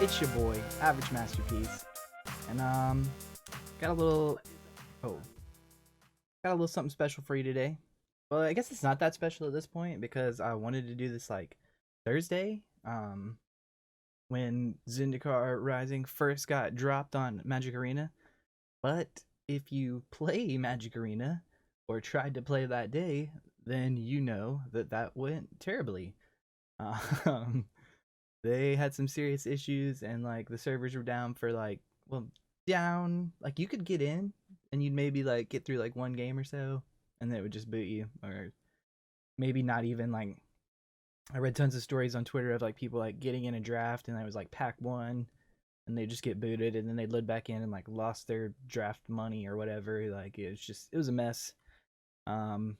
It's your boy, Average Masterpiece, and got a little oh, got a little something special for you today. Well, I guess it's not that special at this point because I wanted to do this like Thursday, when Zendikar Rising first got dropped on Magic Arena. But if you play Magic Arena or tried to play that day, then you know that that went terribly. Um, they had some serious issues and like the servers were down for like well down like you could get in and you'd maybe like get through like one game or so and then it would just boot you or maybe not even like I read tons of stories on Twitter of like people like getting in a draft and it was like pack one and they just get booted and then they load back in and like lost their draft money or whatever. Like it was a mess. um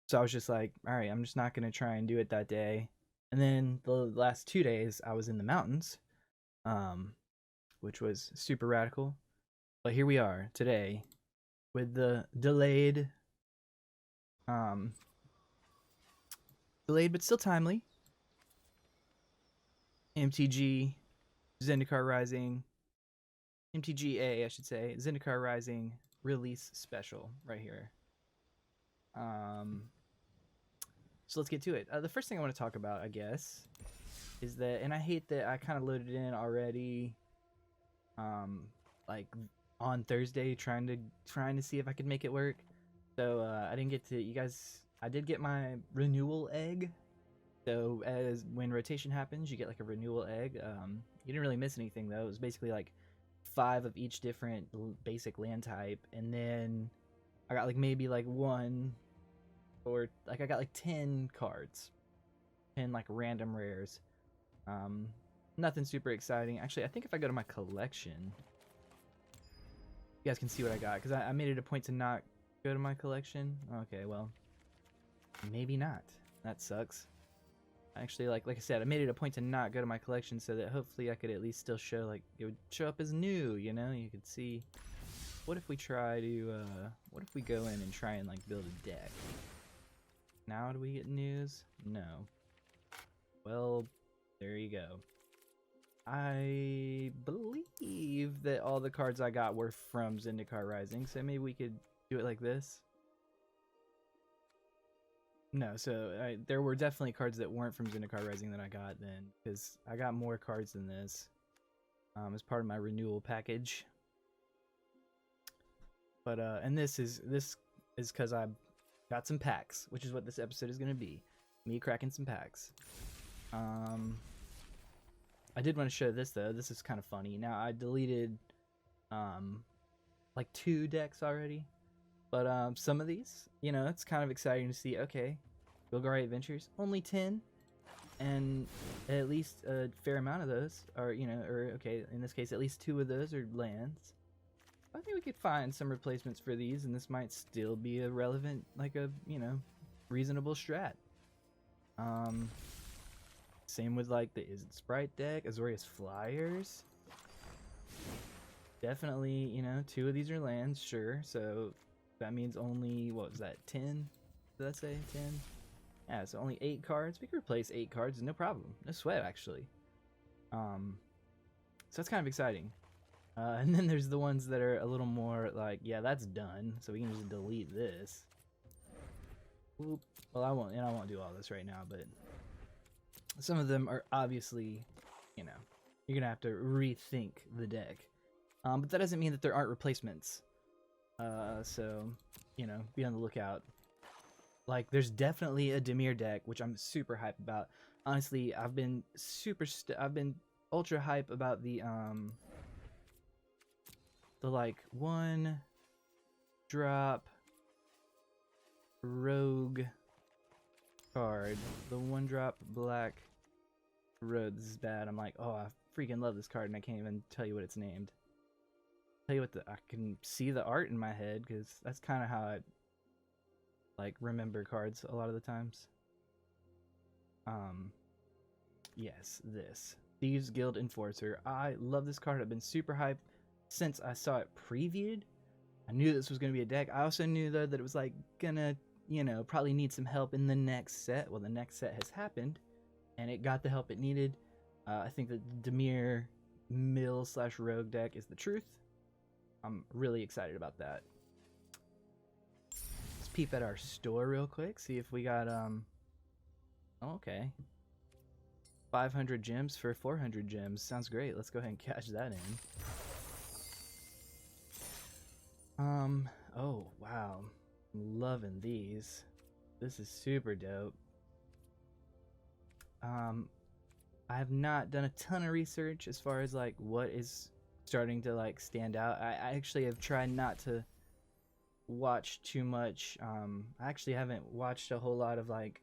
so I was just like, all right, I'm just not gonna try and do it that day. And then the last 2 days I was in the mountains, um, which was super radical. But here we are today with the um, delayed but still timely MTG Zendikar Rising, MTGA, I should say, Zendikar Rising release special right here. Um, so let's get to it. The first thing I want to talk about, I guess, is that, and I hate that I kind of loaded in already, um, like on Thursday, trying to see if I could make it work. So I didn't get to you guys. I did get my renewal egg. So as when rotation happens, you get like a renewal egg. You didn't really miss anything though. It was basically like five of each different basic land type, and then I got like maybe like one or like I got like 10 cards, 10 like random rares. Um, Nothing super exciting. Actually, I think if I go to my collection, you guys can see what I got because I made it a point to not go to my collection. Okay, well, maybe not. That sucks. Actually, like I said, I made it a point to not go to my collection so that hopefully I could at least still show like it would show up as new. You know, you could see. What if we try to? What if we go in and try and like build a deck? Now do we get news? No. Well, there you go. I believe that all the cards I got were from Zendikar Rising, so maybe we could do it like this. No, so there were definitely cards that weren't from Zendikar Rising that I got then, because I got more cards than this as part of my renewal package. But and this is because I got some packs, which is what this episode is going to be, me cracking some packs. I did want to show this though. This is kind of funny. Now I deleted like 2 decks already, but some of these, you know, it's kind of exciting to see. Okay, Golgari Adventures, only 10, and at least a fair amount of those are, you know, or okay, in this case, at least 2 of those are lands. I think we could find some replacements for these, and this might still be a relevant, like a, you know, reasonable strat. Same with like the Is It Sprite deck, Azorius Flyers. Definitely, you know, 2 of these are lands, sure. So that means only, what was that, 10? Did I say 10? Yeah, so only 8 cards. We can replace 8 cards, no problem. No sweat, actually. So that's kind of exciting. And then there's the ones that are a little more like, yeah, that's done. So we can just delete this. Oop. Well, I won't do all this right now, but some of them are obviously, you know, you're gonna have to rethink the deck. But that doesn't mean that there aren't replacements. So, you know, be on the lookout. Like, there's definitely a Dimir deck, which I'm super hyped about. Honestly, I've been ultra hype about the like 1-drop rogue card, the 1-drop black road. This is bad. I'm like, oh, I freaking love this card, and I can't even tell you what it's named. Tell you what, I can see the art in my head because that's kind of how I like remember cards a lot of the times. Yes, this Thieves Guild Enforcer. I love this card. I've been super hyped since I saw it previewed. I knew this was gonna be a deck. I also knew though that it was like gonna, you know, probably need some help in the next set. Well, the next set has happened, and it got the help it needed. I think that Dimir mill/rogue deck is the truth. I'm really excited about that. Let's peep at our store real quick, see if we got oh, okay. 500 gems for 400 gems. Sounds great. Let's go ahead and cash that in. Oh, wow. I'm loving these. This is super dope. I have not done a ton of research as far as like what is starting to like stand out. I actually have tried not to watch too much. I actually haven't watched a whole lot of like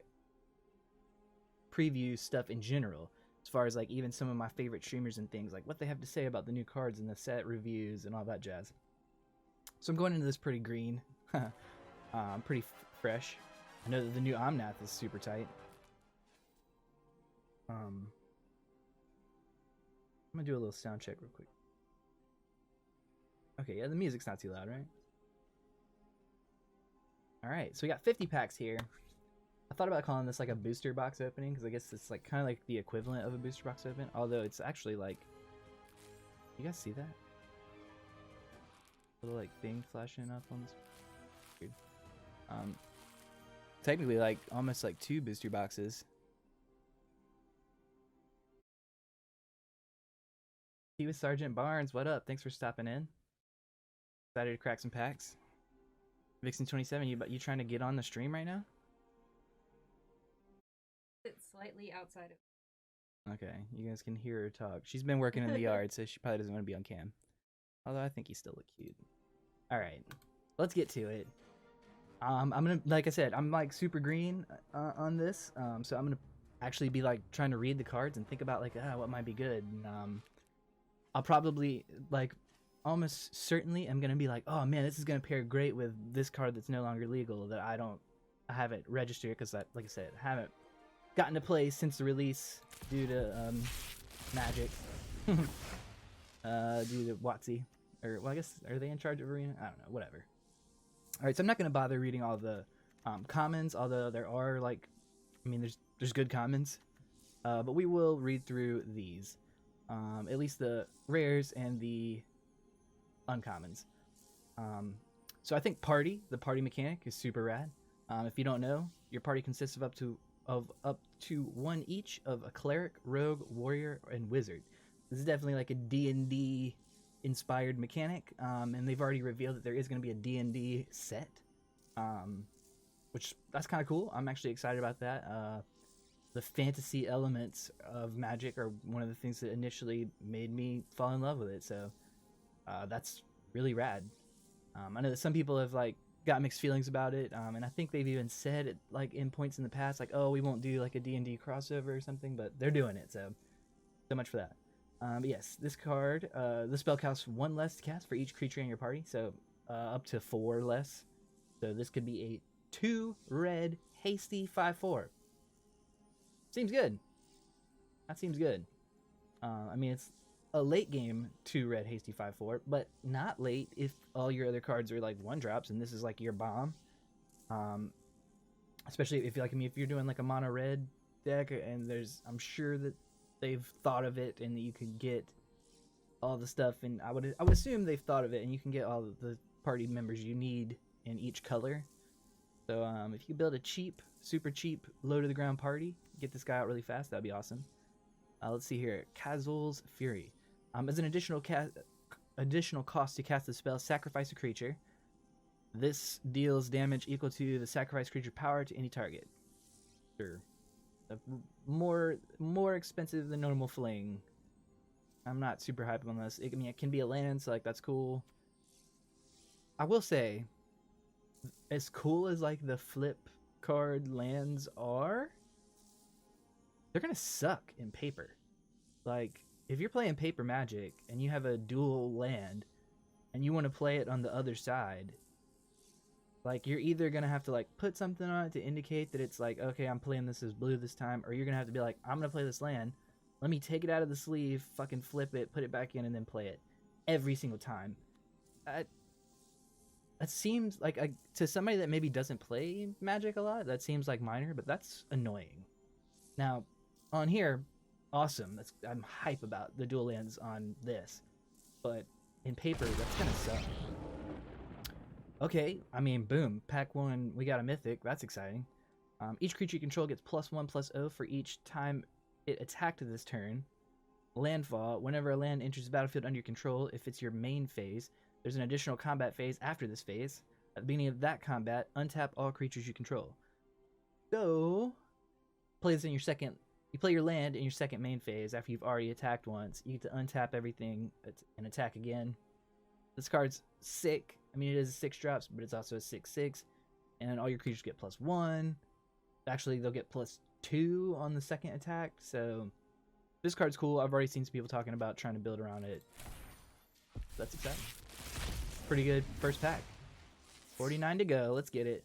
preview stuff in general, as far as like even some of my favorite streamers and things, like what they have to say about the new cards and the set reviews and all that jazz. So I'm going into this pretty green. Pretty fresh. I know that the new Omnath is super tight. I'm gonna do a little sound check real quick. Okay, yeah, the music's not too loud, right? Alright, so we got 50 packs here. I thought about calling this like a booster box opening, because I guess it's like kind of like the equivalent of a booster box open, although it's actually like, you guys see that? Little like thing flashing up on this. Weird. Technically like almost like 2 booster boxes. He was Sergeant Barnes. What up? Thanks for stopping in. Excited to crack some packs. Vixen27, you trying to get on the stream right now? It's slightly outside of. Okay, you guys can hear her talk. She's been working in the yard, so she probably doesn't want to be on cam. Although I think you still look cute. All right, let's get to it. I'm gonna, like I said, I'm like super green on this. So I'm gonna actually be like trying to read the cards and think about like what might be good. And, I'll probably like almost certainly am gonna be like, oh man, this is gonna pair great with this card that's no longer legal that I haven't registered because that, like I said, haven't gotten to play since the release due to Magic, due to WotC, or well, I guess are they in charge of Arena? I don't know, whatever. All right, so I'm not gonna bother reading all the commons, although there are like, I mean, there's good commons, but we will read through these, at least the rares and the uncommons. So I think the party mechanic is super rad. If you don't know, your party consists of up to one each of a cleric, rogue, warrior, and wizard. This is definitely like a D&D inspired mechanic, and they've already revealed that there is going to be a D&D set, which that's kind of cool. I'm actually excited about that. The fantasy elements of Magic are one of the things that initially made me fall in love with it, so that's really rad. I know that some people have like got mixed feelings about it, and I think they've even said it like in points in the past, like, oh, we won't do like a D&D crossover or something, but they're doing it, so much for that. But yes, this card, the spell costs 1 less to cast for each creature in your party, so up to 4 less. So this could be a 2 red hasty 5/4. Seems good. That seems good. I mean, it's a late game 2 red hasty 5/4, but not late if all your other cards are like 1-drops and this is like your bomb. Especially if you're doing like a mono red deck, and I'm sure that they've thought of it and that you can get all the stuff, and I would assume they've thought of it and you can get all of the party members you need in each color. So if you build a super cheap, low to the ground party, get this guy out really fast, that'd be awesome. Let's see here, Kazul's Fury. As an additional cost to cast the spell, sacrifice a creature. This deals damage equal to the sacrifice creature power to any target. Sure. More expensive than normal fling. I'm not super hyped on this. I mean, it can be a land, so like that's cool. I will say, as cool as like the flip card lands are, they're gonna suck in paper. Like, if you're playing paper Magic and you have a dual land and you want to play it on the other side, like, you're either gonna have to like put something on it to indicate that it's like, okay, I'm playing this as blue this time, or you're gonna have to be like, I'm gonna play this land, let me take it out of the sleeve, fucking flip it, put it back in, and then play it every single time. That seems like to somebody that maybe doesn't play Magic a lot, that seems like minor, but that's annoying. Now, on here, awesome. I'm hype about the dual lands on this, but in paper that's gonna suck. Okay, I mean, boom, pack 1, we got a mythic. That's exciting. Each creature you control gets +1/+0 for each time it attacked this turn. Landfall, whenever a land enters the battlefield under your control, if it's your main phase, there's an additional combat phase after this phase. At the beginning of that combat, untap all creatures you control. So, play this in your second. You play your land in your second main phase after you've already attacked once. You get to untap everything and attack again. This card's sick. I mean, it is 6 drops, but it's also a 6/6, and all your creatures get +1. Actually, they'll get +2 on the second attack. So this card's cool. I've already seen some people talking about trying to build around it. That's exciting. Pretty good first pack. 49 to go. Let's get it.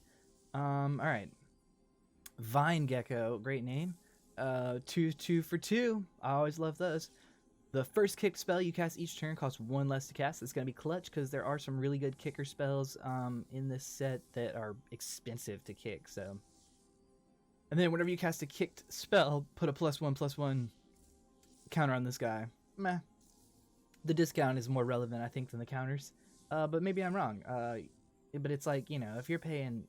All right. Vine Gecko, great name. 2 for 2. I always love those. The first kick spell you cast each turn costs 1 less to cast. It's going to be clutch because there are some really good kicker spells in this set that are expensive to kick. So, and then whenever you cast a kicked spell, put a +1/+1 counter on this guy. Meh. The discount is more relevant, I think, than the counters. But maybe I'm wrong. But it's like, you know, if you're paying,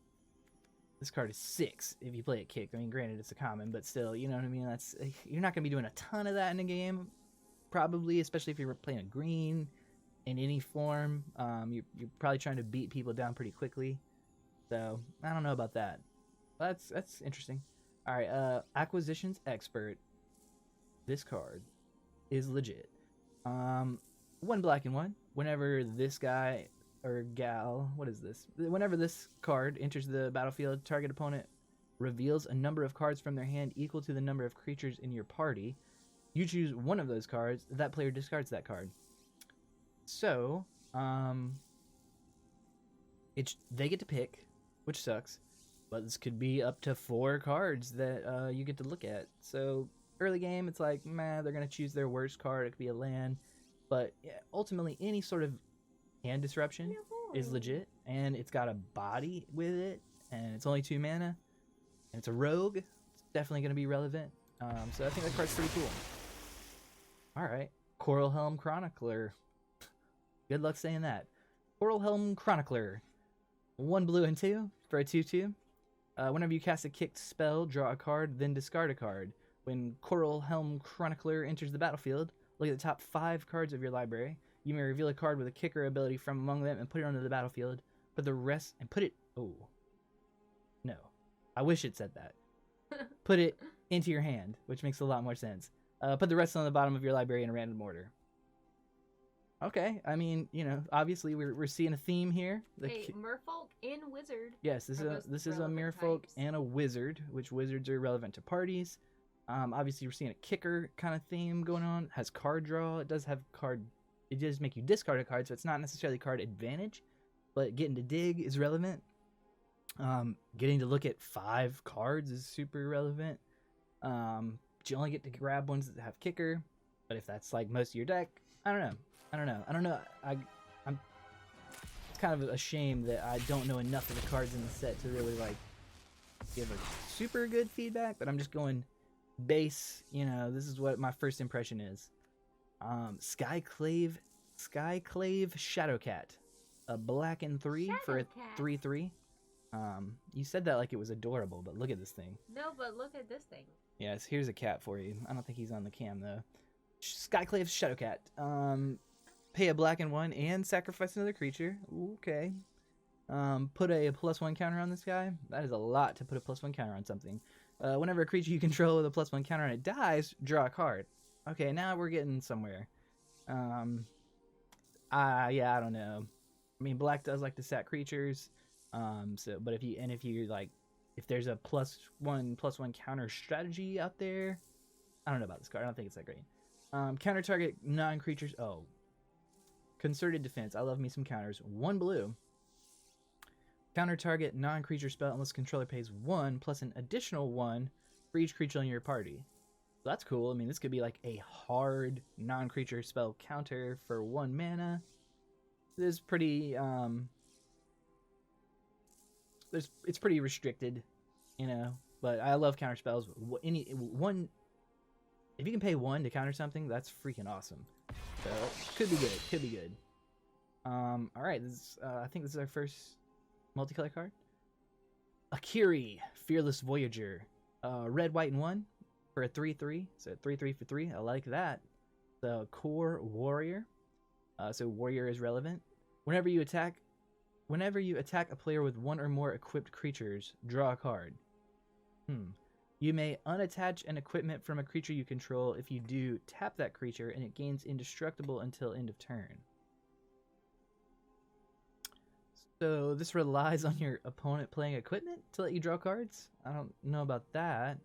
this card is 6 if you play it kicked. I mean, granted, it's a common, but still, you know what I mean? That's, you're not going to be doing a ton of that in a game, probably, especially if you're playing a green in any form. You're probably trying to beat people down pretty quickly. So, I don't know about that. That's interesting. All right, Acquisitions Expert. This card is legit. 1 black and 1. Whenever this guy or gal, what is this? Whenever this card enters the battlefield, target opponent reveals a number of cards from their hand equal to the number of creatures in your party. You choose one of those cards. That player discards that card. So, they get to pick, which sucks. But this could be up to 4 cards that you get to look at. So early game, it's like, meh, they're going to choose their worst card. It could be a land. But yeah, ultimately, any sort of hand disruption is legit. And it's got a body with it. And it's only 2 mana. And it's a rogue. It's definitely going to be relevant. So I think that card's pretty cool. Alright. Coral Helm Chronicler. Good luck saying that. Coral Helm Chronicler. 1 blue and 2 for a 2/2. Whenever you cast a kicked spell, draw a card, then discard a card. When Coral Helm Chronicler enters the battlefield, look at the top 5 cards of your library. You may reveal a card with a kicker ability from among them and put it onto the battlefield. Put the rest and put it. Oh. No. I wish it said that. Put it into your hand, which makes a lot more sense. Put the rest on the bottom of your library in a random order. Okay, I mean, you know, obviously we're seeing a theme here. Hey, Merfolk and Wizard. Yes, this is a Merfolk and a Wizard, which wizards are relevant to parties. Obviously we're seeing a kicker kind of theme going on. It has card draw. It does have card. It does make you discard a card, so it's not necessarily card advantage, but getting to dig is relevant. Getting to look at 5 cards is super relevant. You only get to grab ones that have kicker, but if that's like most of your deck, I don't know. It's kind of a shame that I don't know enough of the cards in the set to really like give a super good feedback, but I'm just going base, you know, this is what my first impression is. Skyclave Shadowcat. A black and 3 for a 3/3. You said that like it was adorable, but look at this thing. No, but look at this thing. Yes, here's a cat for you. I don't think he's on the cam though. Skyclave Shadowcat. Pay a black and 1 and sacrifice another creature. Okay. Put a +1 counter on this guy. That is a lot to put a +1 counter on something. Whenever a creature you control with a +1 counter and it dies, draw a card. Okay, now we're getting somewhere. Yeah, I don't know. I mean, black does like to sack creatures. But if there's a +1/+1 counter strategy out there, I don't know about this card. I don't think it's that great. Counter target non-creatures. Oh. Concerted Defense. I love me some counters. 1 blue. Counter target non-creature spell unless controller pays 1 plus an additional 1 for each creature in your party. So that's cool. I mean, this could be like a hard non-creature spell counter for 1 mana. It is pretty, it's pretty restricted, you know, but I love counter spells. if you can pay 1 to counter something, that's freaking awesome. So could be good. Could be good. All right. I think this is our first multicolor card. Akiri, Fearless Voyager, red, white, and 1 for a 3/3. So 3/3 for 3. I like that. The Core Warrior. So Warrior is relevant. Whenever you attack a player with 1 or more equipped creatures, draw a card. You may unattach an equipment from a creature you control. If you do, tap that creature and it gains indestructible until end of turn. So this relies on your opponent playing equipment to let you draw cards? I don't know about that.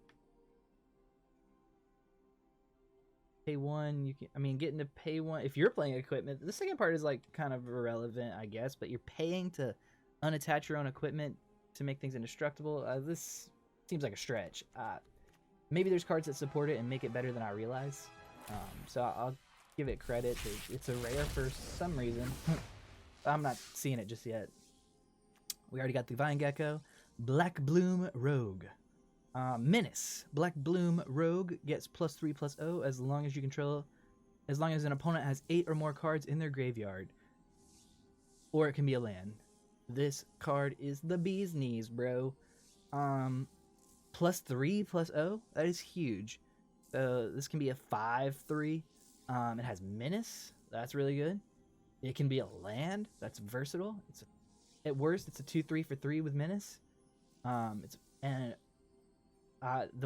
Pay 1, getting to pay 1 if you're playing equipment. The second part is like kind of irrelevant, I guess, but you're paying to unattach your own equipment to make things indestructible. This seems like a stretch. Maybe there's cards that support it and make it better than I realize. So I'll give it credit. It's a rare for some reason. I'm not seeing it just yet. We already got the Vine Gecko. Black Bloom Rogue. Menace. Black Bloom Rogue gets +3/+0 as long as an opponent has 8 or more cards in their graveyard. Or it can be a land. This card is the bee's knees, bro. +3/+0? That is huge. So this can be a 5/3. It has Menace. That's really good. It can be a land. That's versatile. At worst, it's a 2/3 for 3 with Menace. The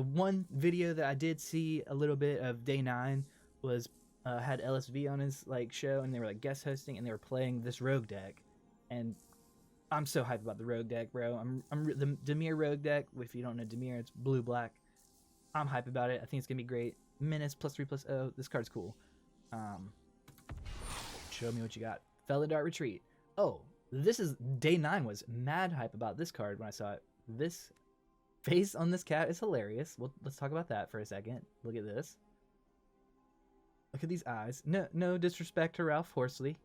one video that I did see a little bit of Day 9 was had LSV on his show, and they were guest hosting, and they were playing this rogue deck, and I'm so hyped about the rogue deck, bro. I'm the Dimir rogue deck. If you don't know Dimir, it's blue black. I'm hyped about it. I think it's gonna be great. Menace +3/+0. This card's cool. Show me what you got. Felidar Retreat. Oh, this is Day 9 was mad hype about this card when I saw it. This face on this cat is hilarious. Well, let's talk about that for a second. Look at this. Look at these eyes. No disrespect to Ralph Horsley.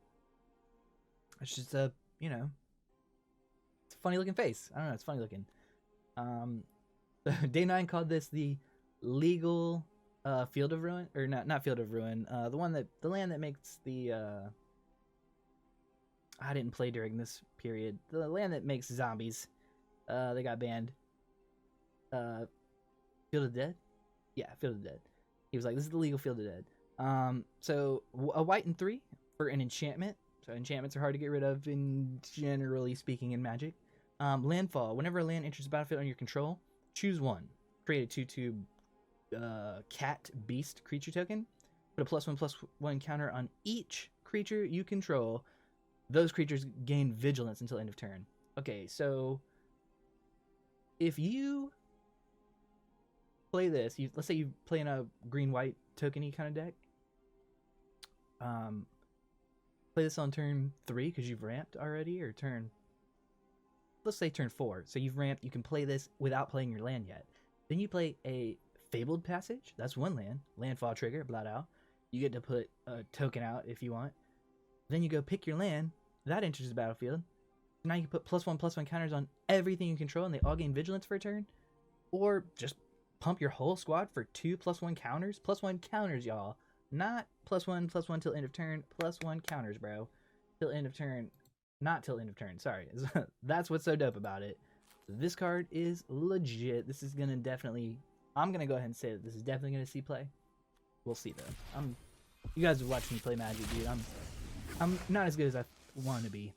It's just it's a funny looking face. I don't know. It's funny looking. Day 9 called this the legal Field of Ruin, or not Field of Ruin. The land that makes the I didn't play during this period. The land that makes zombies. They got banned. Field of Dead? Yeah, Field of Dead. He was like, this is the legal Field of Dead. So a white and 3 for an enchantment. So enchantments are hard to get rid of in generally speaking in Magic. Landfall. Whenever a land enters the battlefield under your control, choose 1. Create a 2/2 cat beast creature token. Put a +1/+1 counter on each creature you control. Those creatures gain vigilance until end of turn. Okay, so if you play this, let's say you play in a green-white tokeny kind of deck. Play this on turn 3 because you've ramped already, or let's say turn 4. So you've ramped. You can play this without playing your land yet. Then you play a Fabled Passage. That's 1 land. Landfall trigger, blot out. You get to put a token out if you want. Then you go pick your land. That enters the battlefield. Now you can put +1/+1 counters on everything you control, and they all gain vigilance for a turn. Or just pump your whole squad for 2 +1 counters. +1 counters, y'all. Not +1/+1 till end of turn. +1 counters, bro. Till end of turn. Not till end of turn. Sorry. That's what's so dope about it. This card is legit. This is gonna definitely. I'm gonna go ahead and say that this is definitely gonna see play. We'll see though. You guys have watched me play Magic, dude. I'm not as good as I want to be.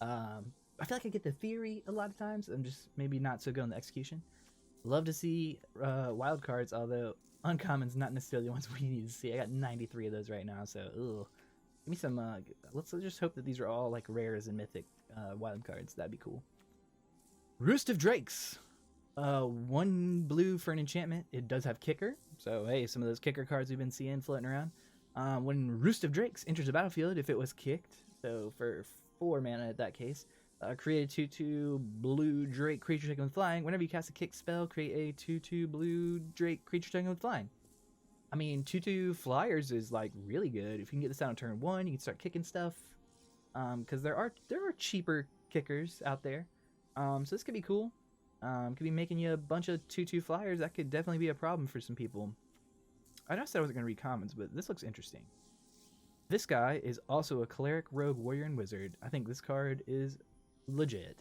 I feel like I get the theory a lot of times. I'm just maybe not so good on the execution. Love to see wild cards, although uncommons not necessarily the ones we need to see. I got 93 of those right now, so ugh. Give me some. Let's just hope that these are all rares and mythic wild cards. That'd be cool. Roost of Drakes. 1 blue for an enchantment. It does have kicker, so hey, some of those kicker cards we've been seeing floating around. When Roost of Drakes enters the battlefield, if it was kicked, so for 4 mana at that case, create a 2/2 blue Drake creature token with flying. Whenever you cast a kick spell, create a 2/2 blue Drake creature token with flying. 2/2 flyers is really good. If you can get this out on turn 1, you can start kicking stuff. Because there are cheaper kickers out there. So this could be cool. Could be making you a bunch of 2/2 flyers. That could definitely be a problem for some people. I know I said I wasn't going to read commons, but this looks interesting. This guy is also a cleric, rogue, warrior, and wizard. I think this card is legit.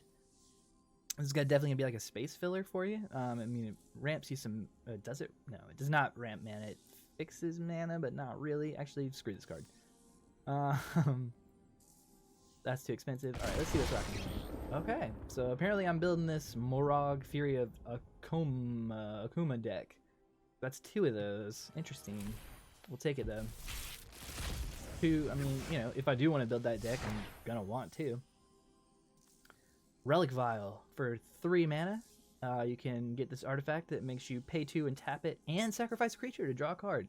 This is definitely going to be like a space filler for you. I mean, it ramps you some... does it? No, it does not ramp mana. It fixes mana, but not really. Actually, screw this card. That's too expensive. Alright, let's see what's rocking. Okay, so apparently I'm building this Morag Fury of Akuma deck. That's 2 of those. Interesting. We'll take it though. 2, I mean, you know, if I do want to build that deck, I'm gonna want to. Relic Vial for 3 mana. You can get this artifact that makes you pay 2 and tap it and sacrifice a creature to draw a card.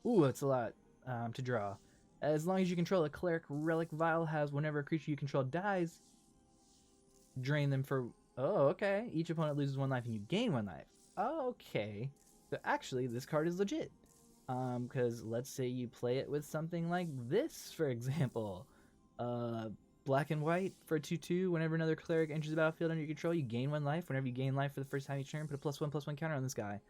Ooh, that's a lot to draw. As long as you control a cleric, Relic Vial has whenever a creature you control dies, drain them for... Oh, okay. Each opponent loses 1 life and you gain 1 life. Okay. So actually, this card is legit. Because let's say you play it with something like this, for example. Black and white for 2/2. Whenever another cleric enters the battlefield under your control, you gain 1 life. Whenever you gain life for the first time each turn, put a +1/+1 counter on this guy.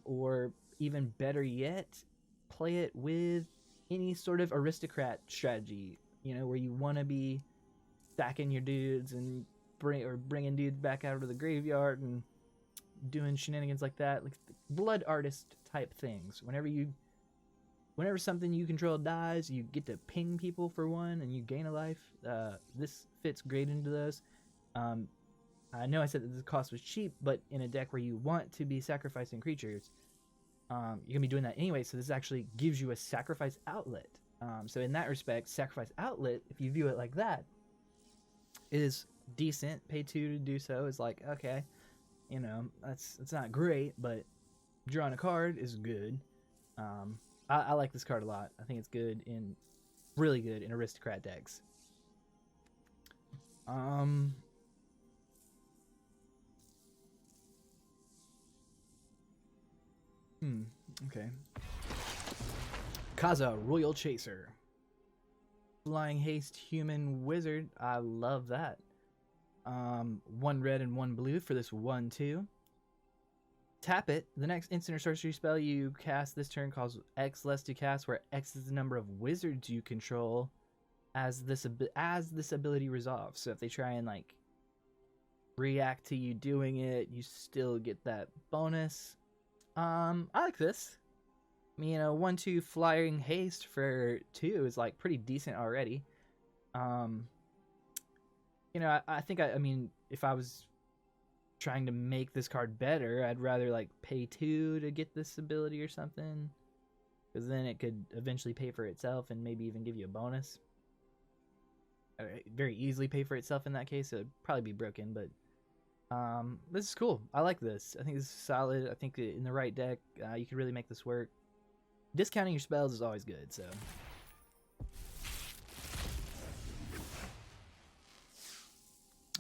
Or even better yet, play it with any sort of aristocrat strategy, you know, where you want to be stacking your dudes and bringing dudes back out of the graveyard and doing shenanigans like that, like blood artist type things. Whenever something you control dies, you get to ping people for 1 and you gain a life. This fits great into those. I know I said that the cost was cheap, but in a deck where you want to be sacrificing creatures, you're gonna be doing that anyway, so this actually gives you a sacrifice outlet. So in that respect, sacrifice outlet, if you view it like that, is decent. Pay 2 to do so is like, okay, you know, it's not great, but drawing a card is good. I like this card a lot. I think it's really good in aristocrat decks. Okay. Kaza, Royal Chaser. Flying Haste, Human Wizard. I love that. 1 red and 1 blue for this 1/2. Tap it. The next instant or sorcery spell you cast this turn costs X less to cast, where X is the number of wizards you control as this ability resolves. So if they try and like react to you doing it, you still get that bonus. I like this. I mean, 1/2 Flying Haste for 2 is like pretty decent already. You know, I think I mean, if I was trying to make this card better, I'd rather like pay 2 to get this ability or something, because then it could eventually pay for itself and maybe even give you a bonus. Very easily pay for itself in that case. So it'd probably be broken, but this is cool. I like this. I think this is solid. I think in the right deck, you can really make this work. Discounting your spells is always good, so.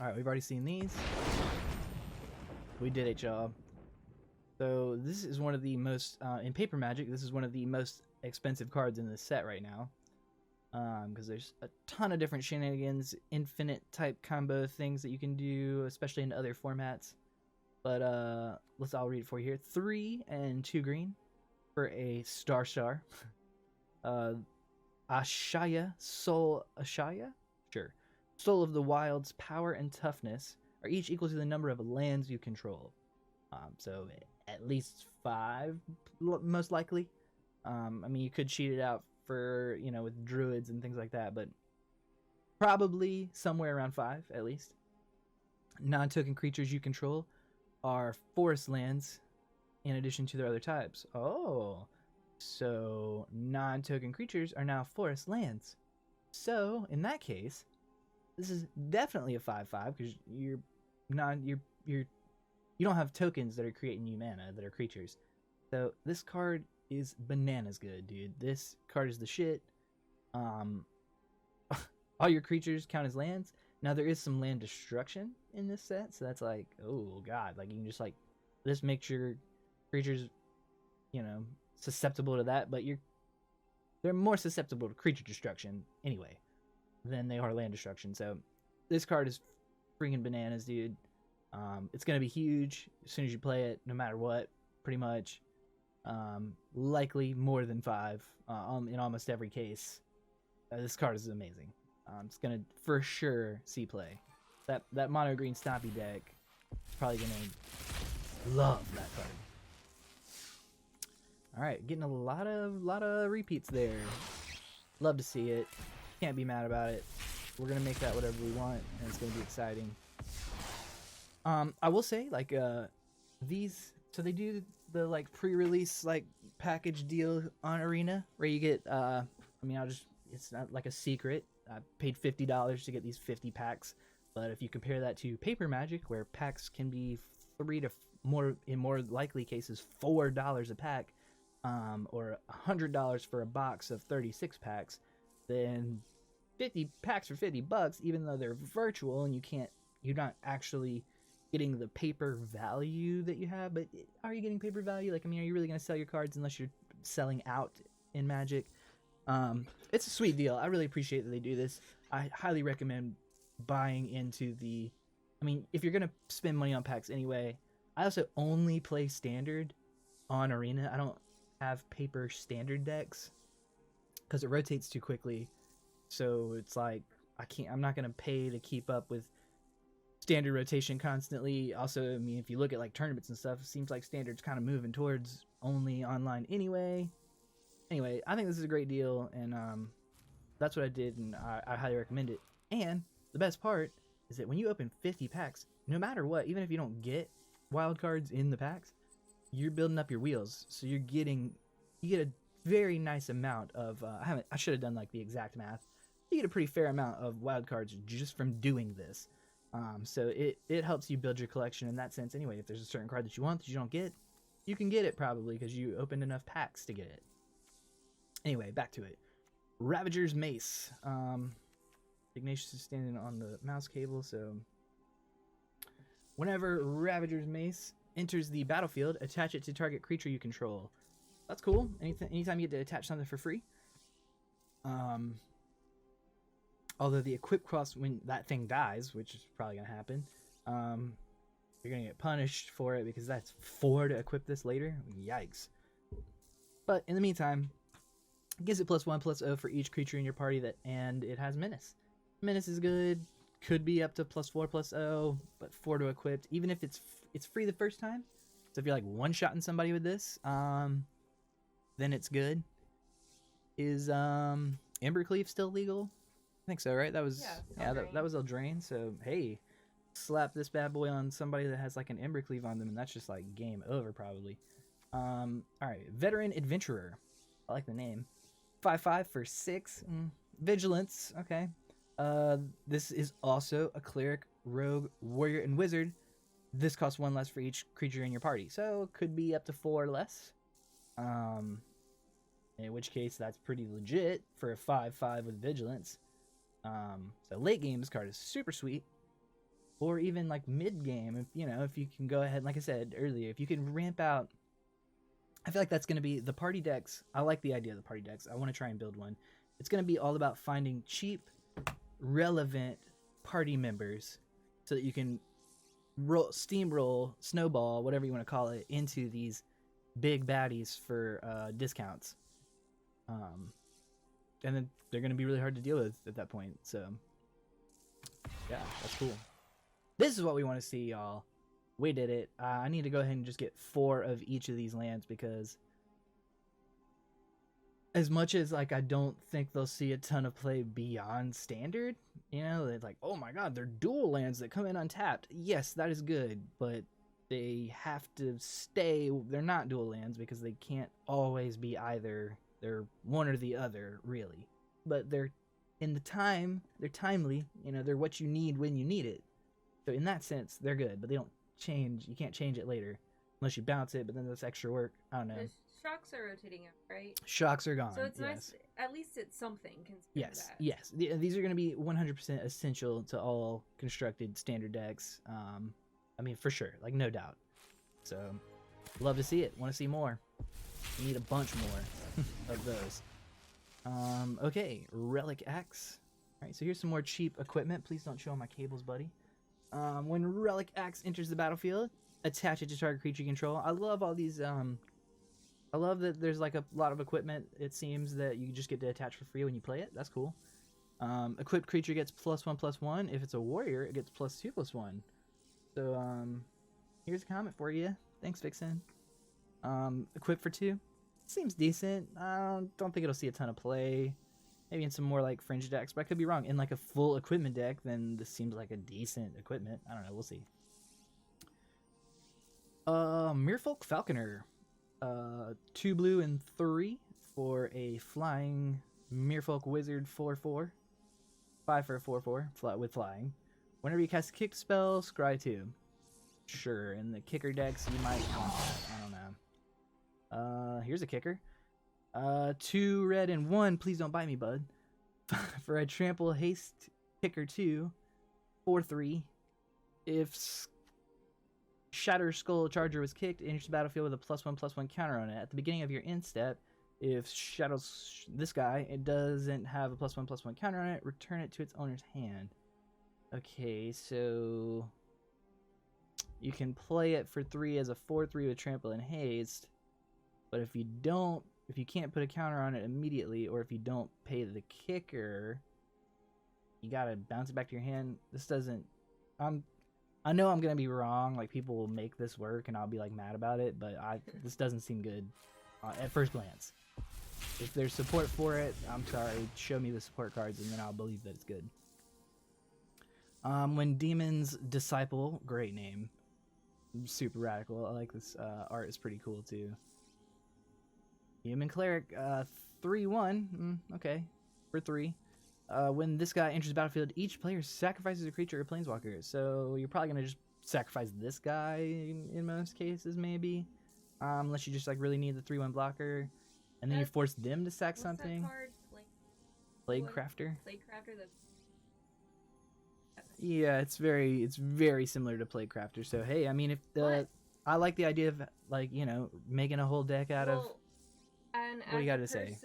Alright, we've already seen these. We did it, y'all. So this is one of the most, in Paper Magic, this is one of the most expensive cards in this set right now. Because there's a ton of different shenanigans, infinite type combo things that you can do, especially in other formats. But I'll read it for you here. 3 and 2 green for a star. Ashaya, Soul Ashaya? Sure. Soul of the Wild's power and toughness are each equal to the number of lands you control. So at least 5, most likely. I mean, you could cheat it out for, you know, with druids and things like that, but probably somewhere around 5 at least. Non-token creatures you control are forest lands in addition to their other types. Oh, so non-token creatures are now forest lands. So in that case, this is definitely a 5/5 because you don't have tokens that are creating you mana that are creatures. So this card is bananas good, dude. This card is the shit. All your creatures count as lands. Now there is some land destruction in this set, so that's like, oh god, like you can just like this makes your creatures, you know, susceptible to that, but they're more susceptible to creature destruction anyway than they are land destruction. So this card is freaking bananas, dude. It's going to be huge as soon as you play it, no matter what, pretty much. Likely more than 5 in almost every case. This card is amazing. It's going to for sure see play. That mono green Stompy deck is probably going to love that card. All right, getting a lot of repeats there. Love to see it. Can't be mad about it. We're gonna make that whatever we want, and it's gonna be exciting. I will say, like, these, so they do the like pre-release like package deal on Arena where you get I mean, it's not like a secret. I paid $50 to get these 50 packs, but if you compare that to Paper Magic, where packs can be in more likely cases $4 a pack, or $100 for a box of 36 packs, then 50 packs for $50, even though they're virtual and you're not actually getting the paper value that you have. But are you getting paper value? Like, I mean, are you really going to sell your cards unless you're selling out in Magic? It's a sweet deal. I really appreciate that they do this. I highly recommend buying into the, I mean, if you're going to spend money on packs anyway. I also only play standard on Arena. I don't have paper standard decks because it rotates too quickly. So it's like I'm not gonna pay to keep up with standard rotation constantly. Also, I mean, if you look at like tournaments and stuff, it seems like standard's kind of moving towards only online anyway. Anyway, I think this is a great deal, and that's what I did, and I highly recommend it. And the best part is that when you open 50 packs, no matter what, even if you don't get wild cards in the packs, you're building up your wheels, so you get a very nice amount of I should have done like the exact math. You get a pretty fair amount of wild cards just from doing this. So it helps you build your collection in that sense anyway. If there's a certain card that you want that you don't get, you can get it probably because you opened enough packs to get it. Anyway, back to it. Ravager's Mace. Ignatius is standing on the mouse cable, so whenever Ravager's Mace enters the battlefield, attach it to target creature you control. That's cool. Anytime you get to attach something for free. Although the equip cost when that thing dies, which is probably gonna happen, you're gonna get punished for it because that's 4 to equip this later. Yikes. But in the meantime, it gives it +1/+0 for each creature in your party and it has Menace. Menace is good. Could be up to +4/+0, but 4 to equipped. Even if it's free the first time. So if you're like one-shotting somebody with this, then it's good. Is Embercleave still legal? I think so, right? That was that was Eldraine. So hey, slap this bad boy on somebody that has like an Embercleave on them, and that's just like game over probably. All right, Veteran Adventurer. I like the name. 5/5 for 6. Vigilance. Okay. This is also a cleric, rogue, warrior, and wizard. This costs 1 less for each creature in your party, so could be up to 4 less. In which case that's pretty legit for a 5/5 with vigilance. So late game, this card is super sweet, or even like mid game, if you can go ahead, like I said earlier, if you can ramp out. I feel like that's going to be the party decks. I like the idea of the party decks. I want to try and build one. It's going to be all about finding cheap, relevant party members so that you can steamroll, snowball, whatever you want to call it, into these big baddies for discounts. And then they're going to be really hard to deal with at that point. So, yeah, that's cool. This is what we want to see, y'all. We did it. I need to go ahead and just get 4 of each of these lands because as much as like I don't think they'll see a ton of play beyond standard, they're like, oh my god, they're dual lands that come in untapped. Yes, that is good, but they have to stay. They're not dual lands because they can't always be either. They're one or the other, really. But they're they're timely. They're what you need when you need it. So in that sense, they're good, but they don't change. You can't change it later unless you bounce it, but then that's extra work. I don't know. The shocks are rotating out, right? Shocks are gone. So it's nice. At least it's something. Yes. These are going to be 100% essential to all constructed standard decks. I mean, for sure, like no doubt. So, love to see it. Want to see more. We need a bunch more of those. Okay, Relic Axe. All right, so here's some more cheap equipment. Please don't show my cables, buddy. When Relic Axe enters the battlefield, attach it to target creature you control. I love all these. I love that there's like a lot of equipment. It seems that you just get to attach for free when you play it. That's cool. Equipped creature gets +1/+1. If it's a warrior, it gets +2/+1. So here's a comment for you. Thanks, Vixen. Equipped for 2. Seems decent. I don't think it'll see a ton of play. Maybe in some more like fringe decks, but I could be wrong. In like a full equipment deck, then this seems like a decent equipment. I don't know. We'll see. Merfolk Falconer. 2 blue and 3 for a flying Merfolk Wizard 4/4. 5 for a 4/4 with flying. Whenever you cast a kick spell, scry 2. Sure, in the kicker decks you might want that. I don't know. Here's a kicker. 2 red and 1. Please don't bite me, bud. For a trample haste kicker 2, 4/3. If Shatter Skull Charger was kicked, it enters the battlefield with a +1/+1 counter on it. At the beginning of your end step, if Shadows this guy, it doesn't have a +1/+1 counter on it, return it to its owner's hand. Okay, so you can play it for 3 as a 4/3 with trample and haste, but if you can't put a counter on it immediately, or if you don't pay the kicker, you gotta bounce it back to your hand. This doesn't. I know I'm gonna be wrong. Like, people will make this work, and I'll be like mad about it. But this doesn't seem good at first glance. If there's support for it, I'm sorry. Show me the support cards, and then I'll believe that it's good. When Demon's Disciple, great name, super radical. I like this art. Is pretty cool too. Human Cleric, 3/1. Okay, for 3. When this guy enters the battlefield, each player sacrifices a creature or planeswalker. So you're probably gonna just sacrifice this guy in most cases, maybe, unless you just like really need the 3/1 blocker, and then you force them to sack something. That card? Plague Crafter. Plague Crafter. Yeah, it's very similar to Plague Crafter. So hey, I mean, if I like the idea of like, you know, making a whole deck out of. And what do you got to say?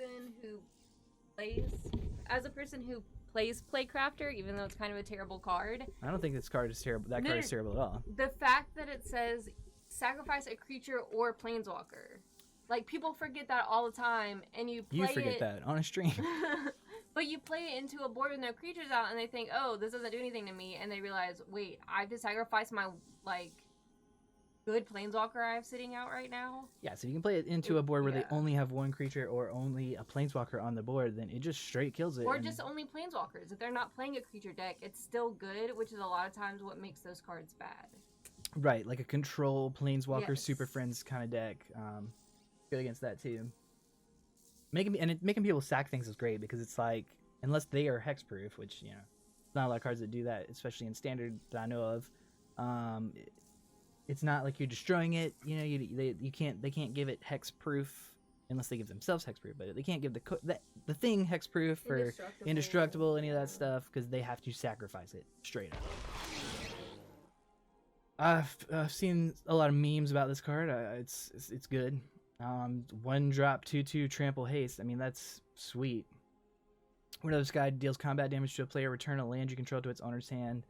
As a person who plays Plague Crafter, even though it's kind of a terrible card. I don't think this card is terrible. That card is terrible at all. The fact that it says sacrifice a creature or planeswalker. Like, people forget that all the time, and you forget that on a stream. But you play it into a board with no creatures out, and they think, oh, this doesn't do anything to me, and they realize, wait, I have to sacrifice my, like, good planeswalker I have sitting out right now. Yeah, so you can play it into a board where they only have 1 creature or only a planeswalker on the board, then it just straight kills it. Or just only planeswalkers. If they're not playing a creature deck, it's still good, which is a lot of times what makes those cards bad. Right, like a control planeswalker super friends kind of deck. Good against that too. Making people sack things is great, because it's like, unless they are hexproof, which, you know, not a lot of cards that do that, especially in standard that I know of. It's not like you're destroying it. You know, they can't give it hexproof unless they give themselves hexproof, but they can't give the thing hexproof or indestructible, any of that stuff, because they have to sacrifice it straight up. I've seen a lot of memes about this card. It's good. 1-drop 2/2 trample haste. I mean, that's sweet. Whenever this guy deals combat damage to a player, return a land you control to its owner's hand.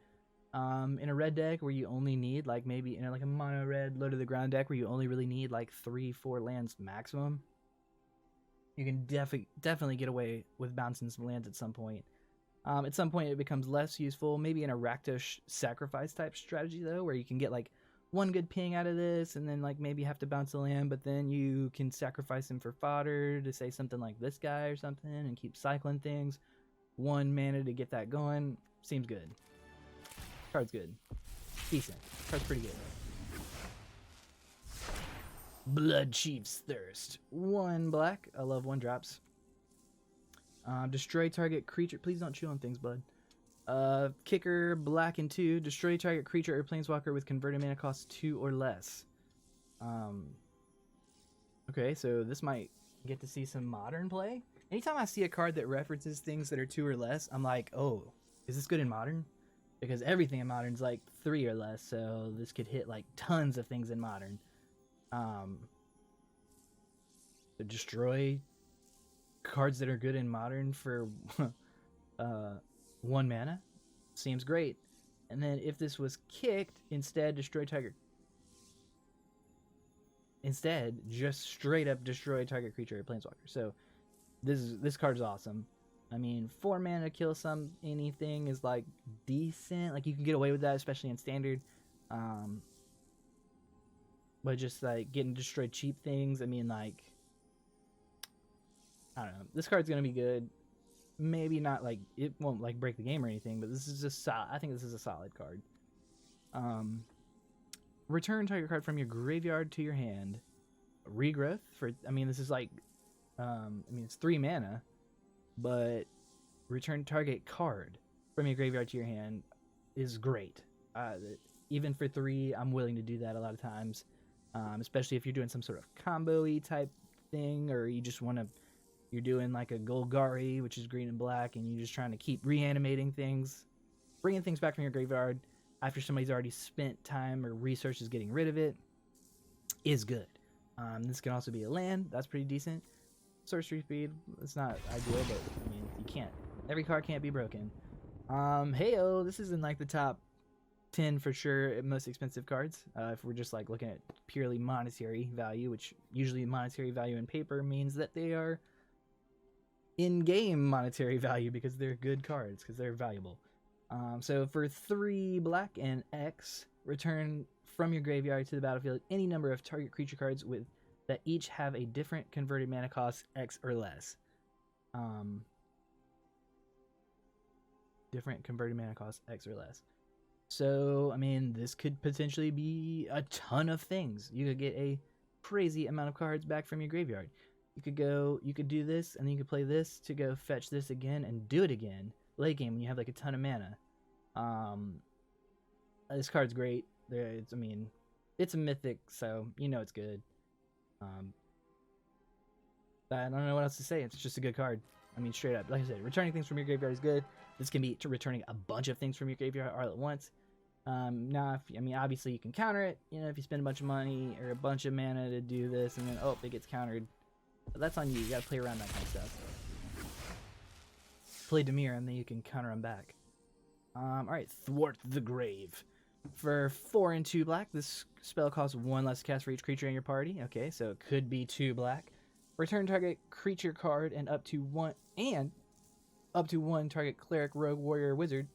In a red deck where you only need, like, maybe in like a mono red low to the ground deck where you only really need like 3-4 lands maximum, you can definitely get away with bouncing some lands at some point. At some point it becomes less useful, maybe in a Rakdos sacrifice type strategy though, where you can get like 1 good ping out of this, and then like maybe have to bounce a land, but then you can sacrifice him for fodder to say something like this guy or something, and keep cycling things. 1 mana to get that going. Seems good. Card's good. Decent. Card's pretty good. Blood Chief's Thirst. 1 black. I love 1-drops. Destroy target creature. Please don't chew on things, bud. Kicker, black and 2. Destroy target creature or planeswalker with converted mana cost 2 or less. Okay, so this might get to see some modern play. Anytime I see a card that references things that are 2 or less, I'm like, oh, is this good in modern? Because everything in modern is like 3 or less, so this could hit like tons of things in modern. So destroy cards that are good in modern for 1 mana seems great. And then if this was kicked, instead just straight up destroy target creature or planeswalker. So this card's awesome. I mean, 4 mana to kill anything is like decent. Like you can get away with that, especially in standard. But just like getting destroyed cheap things, I mean, like, I don't know. This card's gonna be good. Maybe not like it won't like break the game or anything, but this is just I think this is a solid card. Return target card from your graveyard to your hand. Regrowth for, I mean, this is like, it's 3 mana, but return target card from your graveyard to your hand is great. Even for 3, I'm willing to do that a lot of times, especially if you're doing some sort of combo-y type thing, or you just want to, you're doing like a Golgari, which is green and black, and you're just trying to keep reanimating things, bringing things back from your graveyard after somebody's already spent time or resources getting rid of it, is good. This can also be a land. That's pretty decent. Sorcery speed, it's not ideal, but I mean, you can't. Every card can't be broken. Heyo, this is in like the top 10 for sure most expensive cards. If we're just like looking at purely monetary value, which usually monetary value in paper means that they are in-game monetary value because they're good cards, because they're valuable. So for 3 black and X, return from your graveyard to the battlefield any number of target creature cards with that each have a different converted mana cost X or less. Different converted mana cost X or less. So, I mean, this could potentially be a ton of things. You could get a crazy amount of cards back from your graveyard. You could do this, and then you could play this to go fetch this again and do it again late game when you have like a ton of mana. This card's great. It's a mythic, so you know it's good. I don't know what else to say. It's just a good card. I mean, straight up, like I said, returning things from your graveyard is good. This can be returning a bunch of things from your graveyard all at once. Now, obviously you can counter it. You know, if you spend a bunch of money or a bunch of mana to do this, and then it gets countered. But that's on you. You gotta play around that kind of stuff. Play Dimir, and then you can counter them back. All right, Thwart the Grave. For 4 and 2 black, this spell costs 1 less to cast for each creature in your party. Okay, so it could be 2 black. Return target creature card and up to one target cleric, rogue, warrior, wizard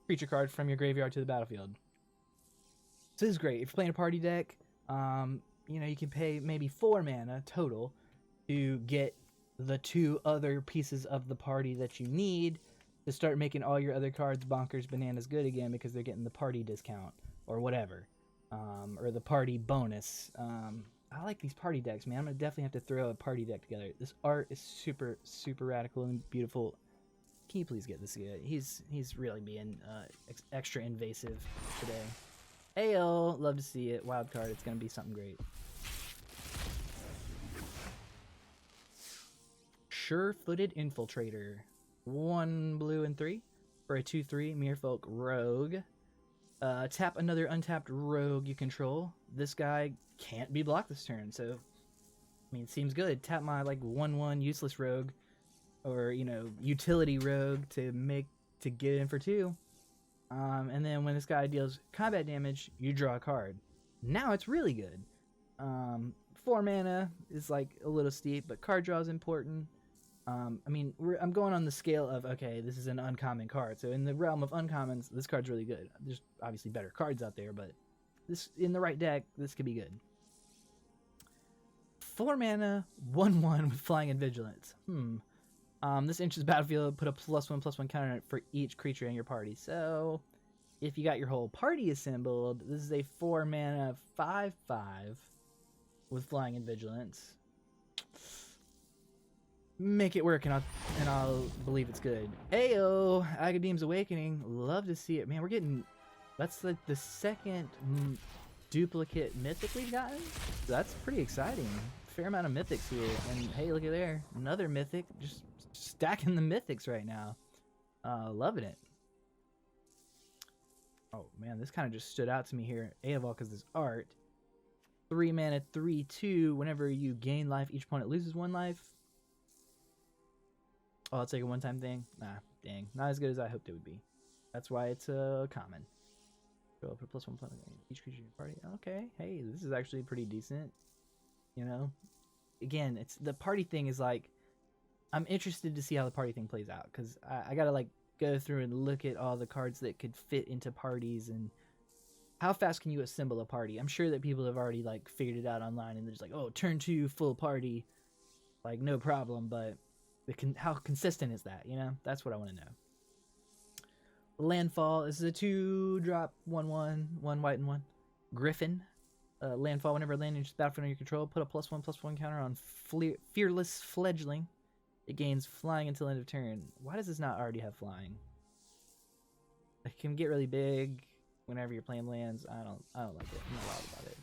creature card from your graveyard to the battlefield. So this is great. If you're playing a party deck, you can pay maybe 4 mana total to get the 2 other pieces of the party that you need to start making all your other cards bonkers bananas good again because they're getting the party discount or whatever, or the party bonus. I like these party decks, man. I'm gonna definitely have to throw a party deck together. This art is super, super radical and beautiful. Can you please get this guy? He's really being extra invasive today. Ayo, love to see it. Wild card. It's gonna be something great. Sure-footed Infiltrator. 1 blue and 3 for a 2/3 Merfolk Rogue. Tap another untapped rogue you control. This guy can't be blocked this turn, so it seems good. Tap my like 1/1 useless rogue, or utility rogue to get in for 2. And then when this guy deals combat damage, you draw a card. Now it's really good. 4 mana is like a little steep, but card draw is important. I'm going on the scale of, okay, this is an uncommon card. So in the realm of uncommons, this card's really good. There's obviously better cards out there, but this in the right deck, this could be good. 4 mana, 1/1 with flying and vigilance. This enters the battlefield, put a +1/+1 counter on it for each creature in your party. So if you got your whole party assembled, this is a 4 mana 5/5 with flying and vigilance. Make it work, and I'll believe it's good. Ayo, Agadeem's Awakening. Love to see it, man. We're getting, that's like the second duplicate mythic we've gotten. That's pretty exciting. Fair amount of mythics here, and hey, look at there, another mythic. Just stacking the mythics right now. Loving it. Oh man, this kind of just stood out to me here. A of all because this art. 3 mana 3/2. Whenever you gain life, each opponent loses 1 life. Oh, it's like a one-time thing? Nah, dang. Not as good as I hoped it would be. That's why it's a common. Go up for +1 each creature in your party. Okay, hey, this is actually pretty decent. You know, again, it's the party thing is like, I'm interested to see how the party thing plays out because I gotta like go through and look at all the cards that could fit into parties and how fast can you assemble a party. I'm sure that people have already like figured it out online and they're just like, oh, turn 2 full party, like no problem. But how consistent is that? You know, that's what I want to know. Landfall. This is a 2-drop 1/1, 1 white and 1 Griffin. Landfall. Whenever land enters the battlefield under your control, put a +1/+1 counter on Fearless Fledgling. It gains flying until end of turn. Why does this not already have flying? It can get really big whenever you're playing lands. I don't like it. I'm not wild about it.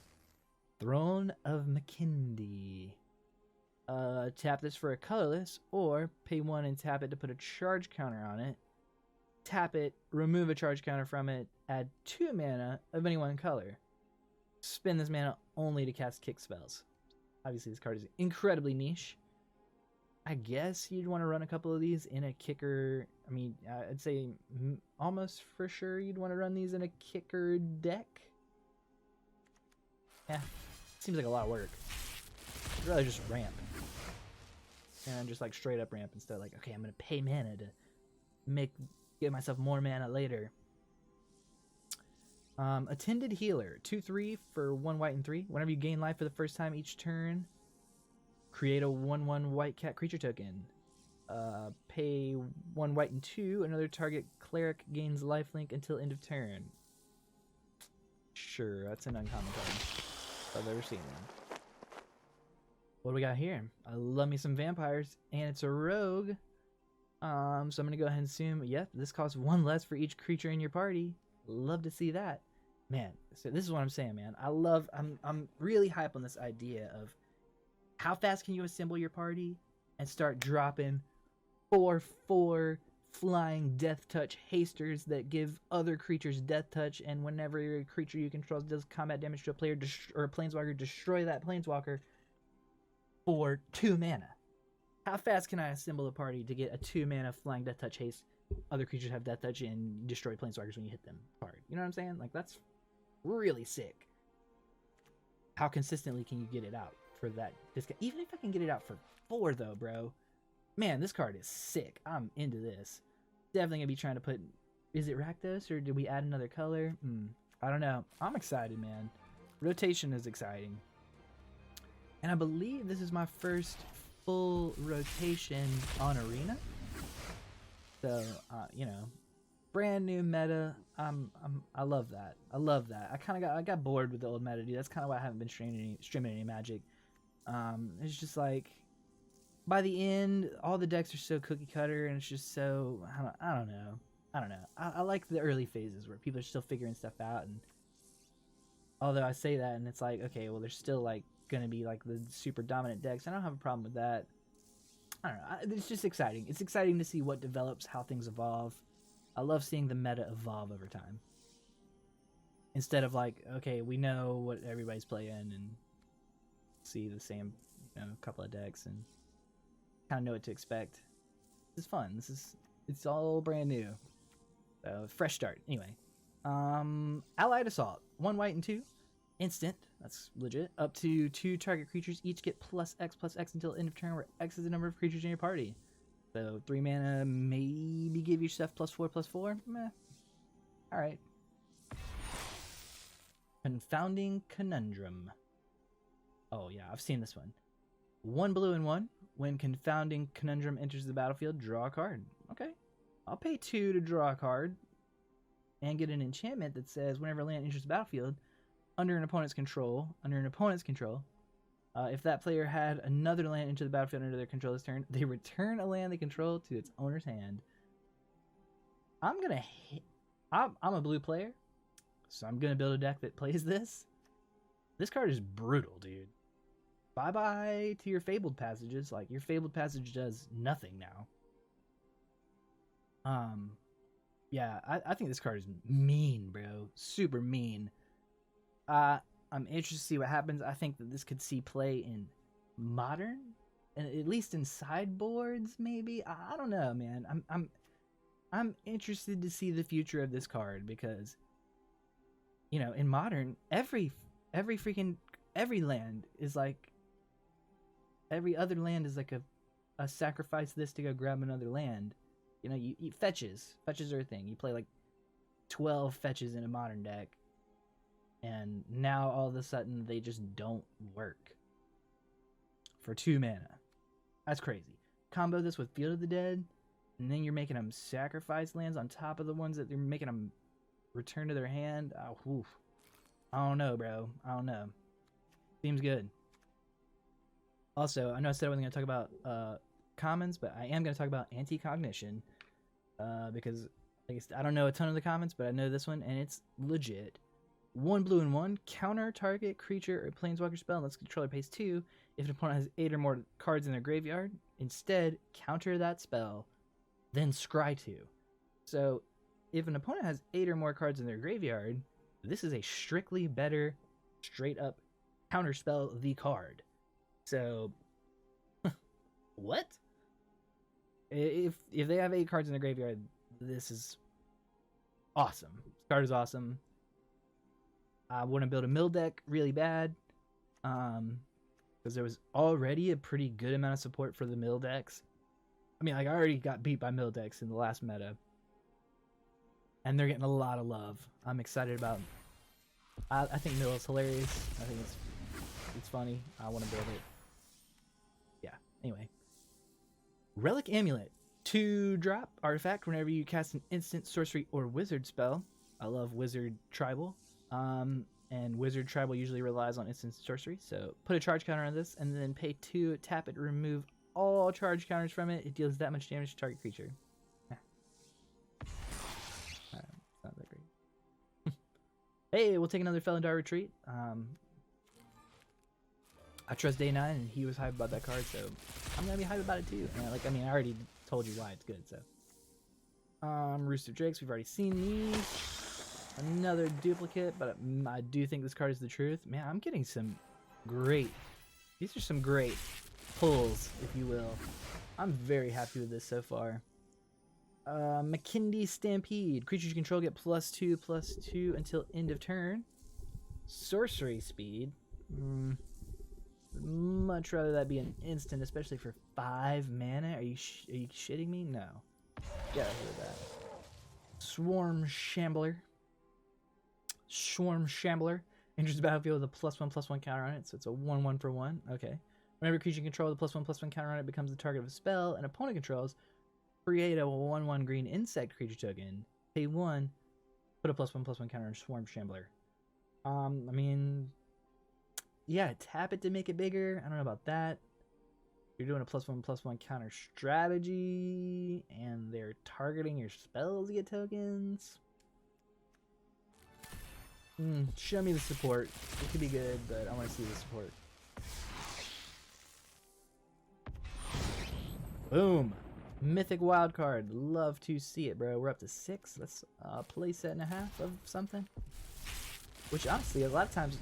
Throne of Makindi. Tap this for a colorless, or pay 1 and tap it to put a charge counter on it. Tap it, remove a charge counter from it, add 2 mana of any one color. Spend this mana only to cast kick spells. Obviously, this card is incredibly niche. I guess you'd want to run a couple of these in a kicker. I mean, I'd say almost for sure you'd want to run these in a kicker deck. Yeah, seems like a lot of work. I'd rather just ramp. And just like straight up ramp instead of like, okay, I'm going to pay mana to get myself more mana later. Attended Healer. 2/3 for 1 white and 3. Whenever you gain life for the first time each turn, create a 1/1 white cat creature token. Pay 1 white and 2. Another target cleric gains lifelink until end of turn. Sure, that's an uncommon card. If I've ever seen one. What do we got here? I love me some vampires, and it's a rogue. So I'm gonna go ahead and assume, yep, this costs 1 less for each creature in your party. Love to see that. Man, so this is what I'm saying, man. I'm really hype on this idea of how fast can you assemble your party and start dropping 4/4 flying death touch hasters that give other creatures death touch, and whenever your creature you control does combat damage to a player or a planeswalker, destroy that planeswalker for 2 mana. How fast can I assemble a party to get a 2 mana flying death touch haste? Other creatures have death touch and destroy planeswalkers when you hit them hard. You know what I'm saying? Like, that's really sick. How consistently can you get it out for that? Even if I can get it out for 4 though, bro. Man, this card is sick. I'm into this. Definitely gonna be trying to put. Is it Rakdos or did we add another color? I don't know. I'm excited, man. Rotation is exciting. And I believe this is my first full rotation on Arena. So, you know, brand new meta. I love that. I love that. I got bored with the old meta, dude. That's kind of why I haven't been streaming any Magic. It's just like, by the end, all the decks are so cookie cutter, and it's just so, I don't know. I like the early phases where people are still figuring stuff out, and although I say that, and it's like, okay, well, there's still like gonna be like the super dominant decks. I don't have a problem with that. I don't know. It's just exciting. It's exciting to see what develops, how things evolve. I love seeing the meta evolve over time. Instead of like, okay, we know what everybody's playing and see the same, you know, couple of decks and kind of know what to expect. This is fun. It's all brand new. So, fresh start. Anyway, Allied Assault. 1 white and 2. Instant. That's legit. Up to 2 target creatures each get +X until end of turn, where X is the number of creatures in your party. So 3 mana, maybe give yourself +4/+4. Meh. Alright. Confounding Conundrum. Oh yeah, I've seen this one. 1 blue and 1. When Confounding Conundrum enters the battlefield, draw a card. Okay. I'll pay 2 to draw a card and get an enchantment that says whenever land enters the battlefield, under an opponent's control, if that player had another land into the battlefield under their controller's turn, they return a land they control to its owner's hand. I'm a blue player, so I'm gonna build a deck that plays this. This card is brutal, dude. Bye-bye to your Fabled Passages. Like, your Fabled Passage does nothing now. Yeah, I think this card is mean, bro. Super mean. I'm interested to see what happens. I think that this could see play in Modern, and at least in sideboards, maybe. I don't know, man. I'm interested to see the future of this card because, in modern, every land is like every other land is like a sacrifice this to go grab another land. You fetches. Fetches are a thing. You play like 12 fetches in a modern deck, and now all of a sudden they just don't work for 2 mana. That's crazy. Combo this with Field of the Dead, and then you're making them sacrifice lands on top of the ones that they're making them return to their hand. Oh, I don't know, bro. I don't know. Seems good. Also, I know I said I wasn't going to talk about commons, but I am going to talk about Anti-Cognition because I don't know a ton of the commons, but I know this one, and it's legit. 1 blue and 1, counter target creature or planeswalker spell unless the controller pays 2 if an opponent has 8 or more cards in their graveyard. Instead, counter that spell, then scry 2. So, if an opponent has 8 or more cards in their graveyard, this is a strictly better, straight up counterspell the card. So, what? If they have 8 cards in their graveyard, this is awesome. This card is awesome. I want to build a mill deck really bad, because there was already a pretty good amount of support for the mill decks. I mean, like, I already got beat by mill decks in the last meta, and they're getting a lot of love. I'm excited about. I think mill is hilarious. I think it's funny. I want to build it. Yeah. Anyway, Relic Amulet, 2-drop artifact. Whenever you cast an instant, sorcery, or wizard spell. I love wizard tribal. And wizard tribal usually relies on instant sorcery, so put a charge counter on this and then pay 2, tap it, remove all charge counters from it. It deals that much damage to target creature. Not that great. Hey, we'll take another Felindar Retreat. I trust Day 9 and he was hyped about that card, so I'm gonna be hyped about it too. And I already told you why it's good, so. Rooster Drakes, we've already seen these. Another duplicate, but I do think this card is the truth. Man, I'm getting some great. These are some great pulls, if you will. I'm very happy with this so far. McKindy Stampede. Creatures you control get +2/+2 until end of turn. Sorcery speed. Much rather that be an instant, especially for 5 mana. Are you shitting me? No. Get out of that. Swarm Shambler. Enters the battlefield with a +1/+1 counter on it, so it's a 1/1 for 1. Okay. Whenever creature you control with a +1/+1 counter on it becomes the target of a spell, and opponent controls, create a 1/1 green insect creature token. Pay 1, put a +1/+1 counter on Swarm Shambler. I mean, yeah, tap it to make it bigger. I don't know about that. You're doing a +1/+1 counter strategy, and they're targeting your spells to get tokens. Show me the support. It could be good, but I want to see the support. Boom! Mythic Wildcard. Love to see it, bro. We're up to 6. That's a playset and a half of something. Which, honestly, a lot of times...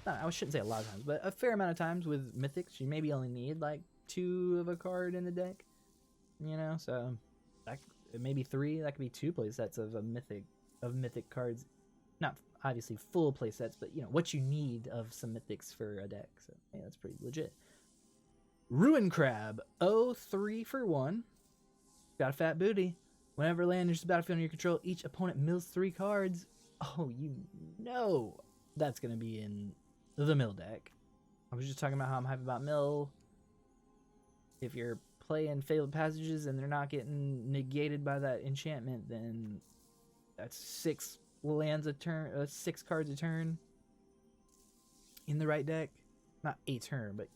I shouldn't say a lot of times, but a fair amount of times with Mythics, you maybe only need, like, 2 of a card in the deck. So... maybe 3. That could be 2 playsets of Mythic cards. Not obviously full play sets, but what you need of some mythics for a deck. So yeah, that's pretty legit. Ruin Crab, 3 for 1. Got a fat booty. Whenever land enters the battlefield under your control, each opponent mills 3 cards. Oh, that's gonna be in the mill deck. I was just talking about how I'm hyped about mill. If you're playing Fabled Passages and they're not getting negated by that enchantment, then that's 6 lands a turn, 6 cards a turn in the right deck. Not a turn, but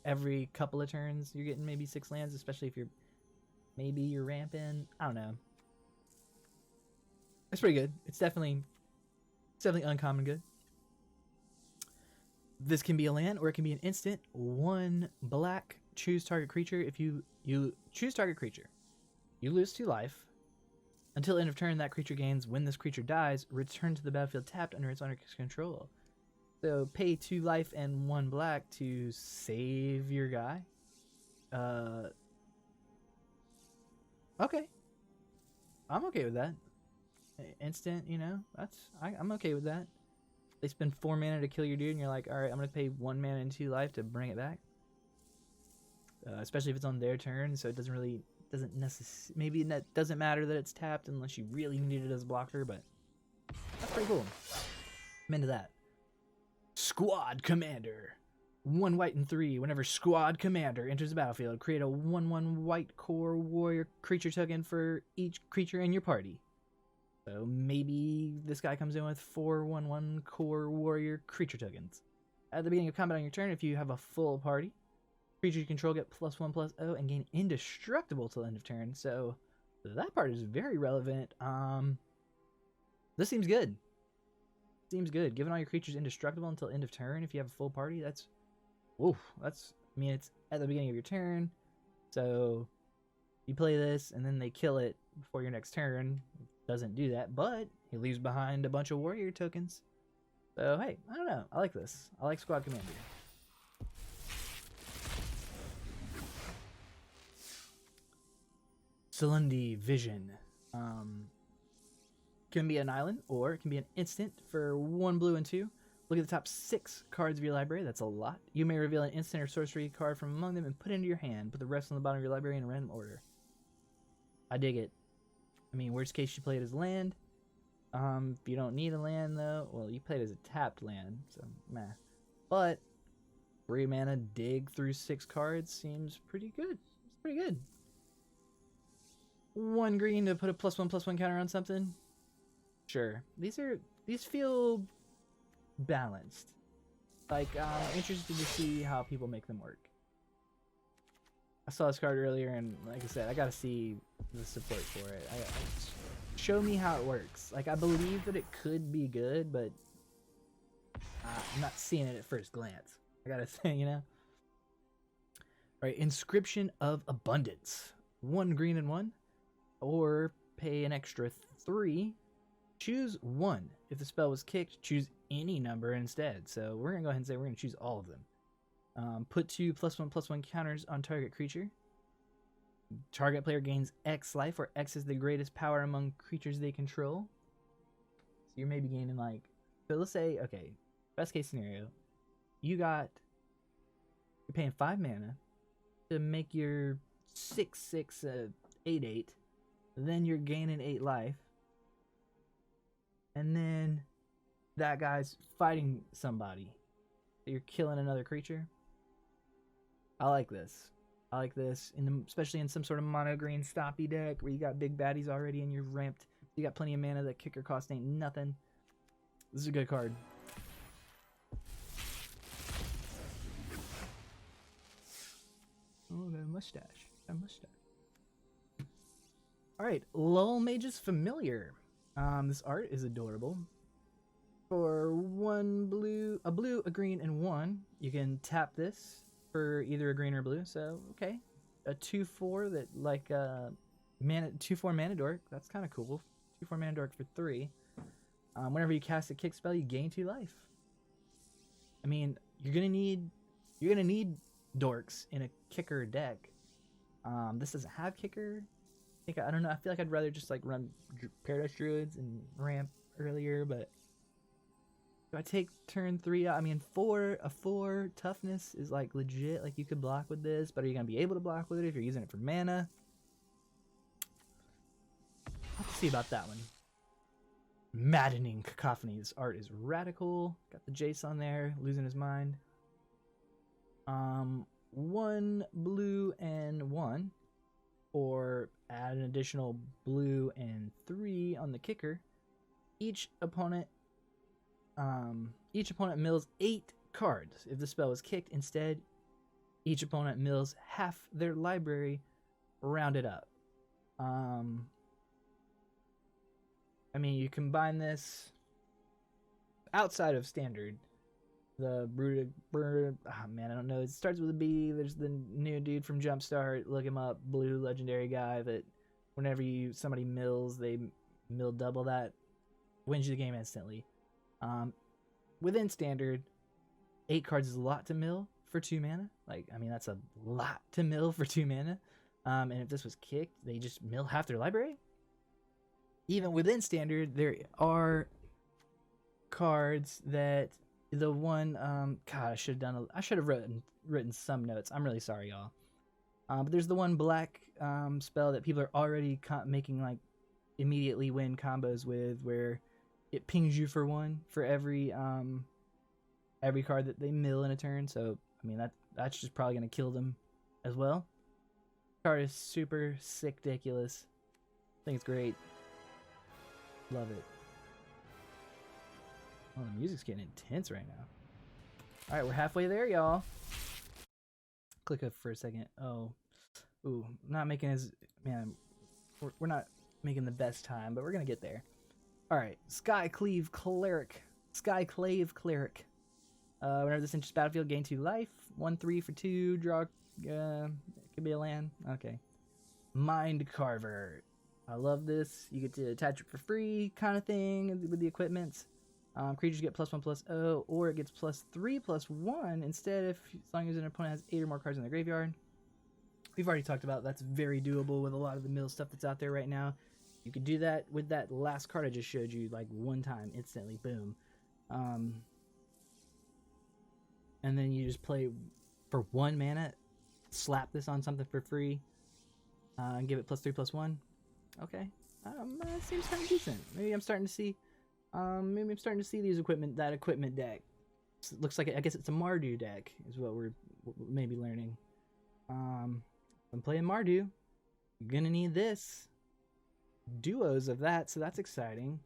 every couple of turns you're getting maybe 6 lands, especially if you're ramping. I don't know. It's pretty good. It's definitely uncommon good. This can be a land or it can be an instant. 1 black, choose target creature. If you choose target creature, you lose 2 life. Until end of turn, that creature gains. When this creature dies, return to the battlefield tapped under its owner's control. So pay 2 life and 1 black to save your guy. Okay. I'm okay with that. Instant, you know, I'm okay with that. They spend 4 mana to kill your dude, and you're like, all right, I'm gonna pay 1 mana and 2 life to bring it back. Especially if it's on their turn, so it doesn't necessarily, maybe that doesn't matter that it's tapped unless you really need it as a blocker, but that's pretty cool. I'm into that. Squad Commander. 1 white and 3. Whenever Squad Commander enters the battlefield, create a 1/1 white core warrior creature token for each creature in your party. So maybe this guy comes in with 4 1/1 core warrior creature tokens. At the beginning of combat on your turn, if you have a full party, creature you control get +1/+0 and gain indestructible till end of turn. So that part is very relevant. This seems good. Seems good. Giving all your creatures indestructible until end of turn if you have a full party, that's... Woof. That's... I mean, it's at the beginning of your turn. So you play this, and then they kill it before your next turn. It doesn't do that, but he leaves behind a bunch of warrior tokens. So, hey, I don't know. I like this. I like Squad Commander. Celundi Vision. Can be an island, or it can be an instant for 1 blue and 2. Look at the top 6 cards of your library. That's a lot. You may reveal an instant or sorcery card from among them and put it into your hand. Put the rest on the bottom of your library in a random order. I dig it. I mean, worst case, you play it as land. If you don't need a land, though, well, you play it as a tapped land, so meh. But 3 mana dig through 6 cards seems pretty good. It's pretty good. 1 green to put a +1/+1 counter on something. Sure. These feel balanced. Like, I'm interested to see how people make them work. I saw this card earlier, and like I said, I gotta see the support for it. Show me how it works. Like, I believe that it could be good, but I'm not seeing it at first glance. I gotta say, you know? Alright, Inscription of Abundance. 1 green and 1. Or pay an extra 3. Choose 1. If the spell was kicked, choose any number instead. So we're going to go ahead and say we're going to choose all of them. Put 2 +1/+1 counters on target creature. Target player gains X life, where X is the greatest power among creatures they control. So you're maybe gaining like... So let's say, okay, best case scenario. You're paying 5 mana to make your 6/6 8/8. Then you're gaining 8 life. And then that guy's fighting somebody. You're killing another creature. I like this. I like this, especially in some sort of mono green stoppy deck where you got big baddies already and you're ramped. You got plenty of mana. That kicker cost ain't nothing. This is a good card. Oh, that mustache. That mustache. Alright, Lull Mage's Familiar. This art is adorable. For a blue, a green, and 1, you can tap this for either a green or blue. So, okay. A 2/4 that, like, 2/4 mana dork. That's kind of cool. 2/4 mana dork for 3. Whenever you cast a kick spell, you gain 2 life. I mean, you're gonna need dorks in a kicker deck. This doesn't have kicker. I don't know. I feel like I'd rather just like run Paradise Druids and ramp earlier, but do I take turn 3? I mean, a 4 toughness is like legit. Like you could block with this, but are you gonna be able to block with it if you're using it for mana? I'll have to see about that one. Maddening Cacophony. This art is radical. Got the Jace on there, losing his mind. 1 blue and 1. Or add an additional blue and 3 on the kicker. Each opponent mills 8 cards. If the spell is kicked, instead, each opponent mills half their library, rounded up. I mean, you combine this outside of standard. The man, I don't know. It starts with a B. There's the new dude from Jumpstart. Look him up. Blue legendary guy that whenever somebody mills, they mill double that. Wins you the game instantly. Within standard, 8 cards is a lot to mill for 2 mana. Like, I mean, that's a lot to mill for 2 mana. And if this was kicked, they just mill half their library. even within standard, there are cards that the one God, I should have written some notes. I'm really sorry, y'all. But there's the one black spell that people are already making like immediately win combos with, where it pings you for one for every card that they mill in a turn. So I mean that's just probably gonna kill them as well. Card is super sick, ridiculous. I think it's great. Love it. Oh, the music's getting intense right now. All right, we're halfway there, y'all. Click up for a second. Oh, ooh, not making as man. We're not making the best time, but we're gonna get there. All right, Skyclave Cleric. Whenever this enters battlefield, gain 2 life. 1/3 for 2. Draw. It could be a land. Okay. Mind Carver. I love this. You get to attach it for free, kind of thing, with the equipments. Creatures get +1/+0, or it gets +3/+1 instead, as long as an opponent has 8 or more cards in their graveyard. We've already talked about that's very doable with a lot of the mill stuff that's out there right now. You could do that with that last card I just showed you, like one time, instantly, boom. And then you just play for 1 mana, slap this on something for free, and give it +3/+1. Okay, that seems kind of decent. Maybe I'm starting to see these equipment deck. Looks like I guess it's a Mardu deck is what we're maybe learning. I'm playing Mardu. You're gonna need this duos of that, so that's exciting.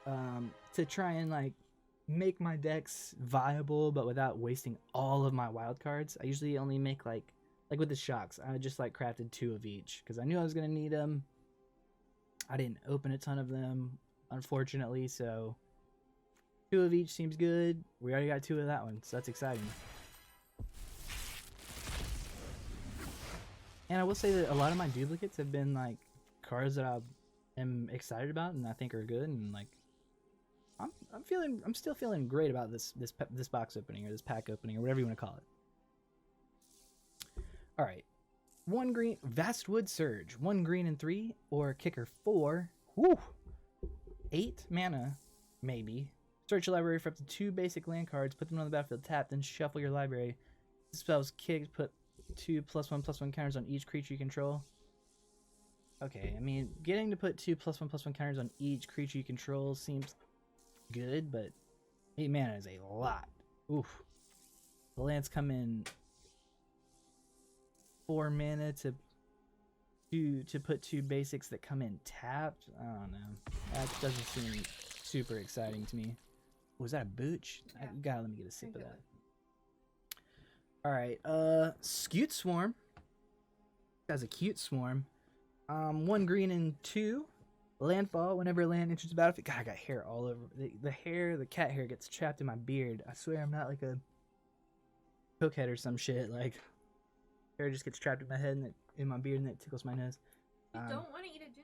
To try and like make my decks viable, but without wasting all of my wild cards. I usually only make like with the shocks. I just like crafted 2 of each because I knew I was gonna need them. I didn't open a ton of them, unfortunately, so 2 of each seems good. We already got 2 of that one, so that's exciting. And I will say that a lot of my duplicates have been like cards that I am excited about and I think are good, and like I'm still feeling great about this box opening, or this pack opening, or whatever you want to call it. All right, 1 green Vastwood Surge, 1 green and 3, or kicker 4. Woo! 8 mana, maybe. Search your library for up to 2 basic land cards, put them on the battlefield tapped, then shuffle your library. This spell's kicked, put 2 +1/+1 counters on each creature you control. Okay, I mean, getting to put 2 +1/+1 counters on each creature you control seems good, but 8 mana is a lot. Oof. The lands come in 4 mana to put 2 basics that come in tapped. I don't know. That doesn't seem super exciting to me. Was that a booch? Yeah. You gotta let me get a sip of that. All right. Scute Swarm. That's a cute swarm. 1 green and 2. Landfall. Whenever land enters the battlefield. God, I got hair all over. The cat hair gets trapped in my beard. I swear I'm not like a cokehead or some shit. Like, hair just gets trapped in my head and in my beard, and it tickles my nose. You don't want to eat a ginger.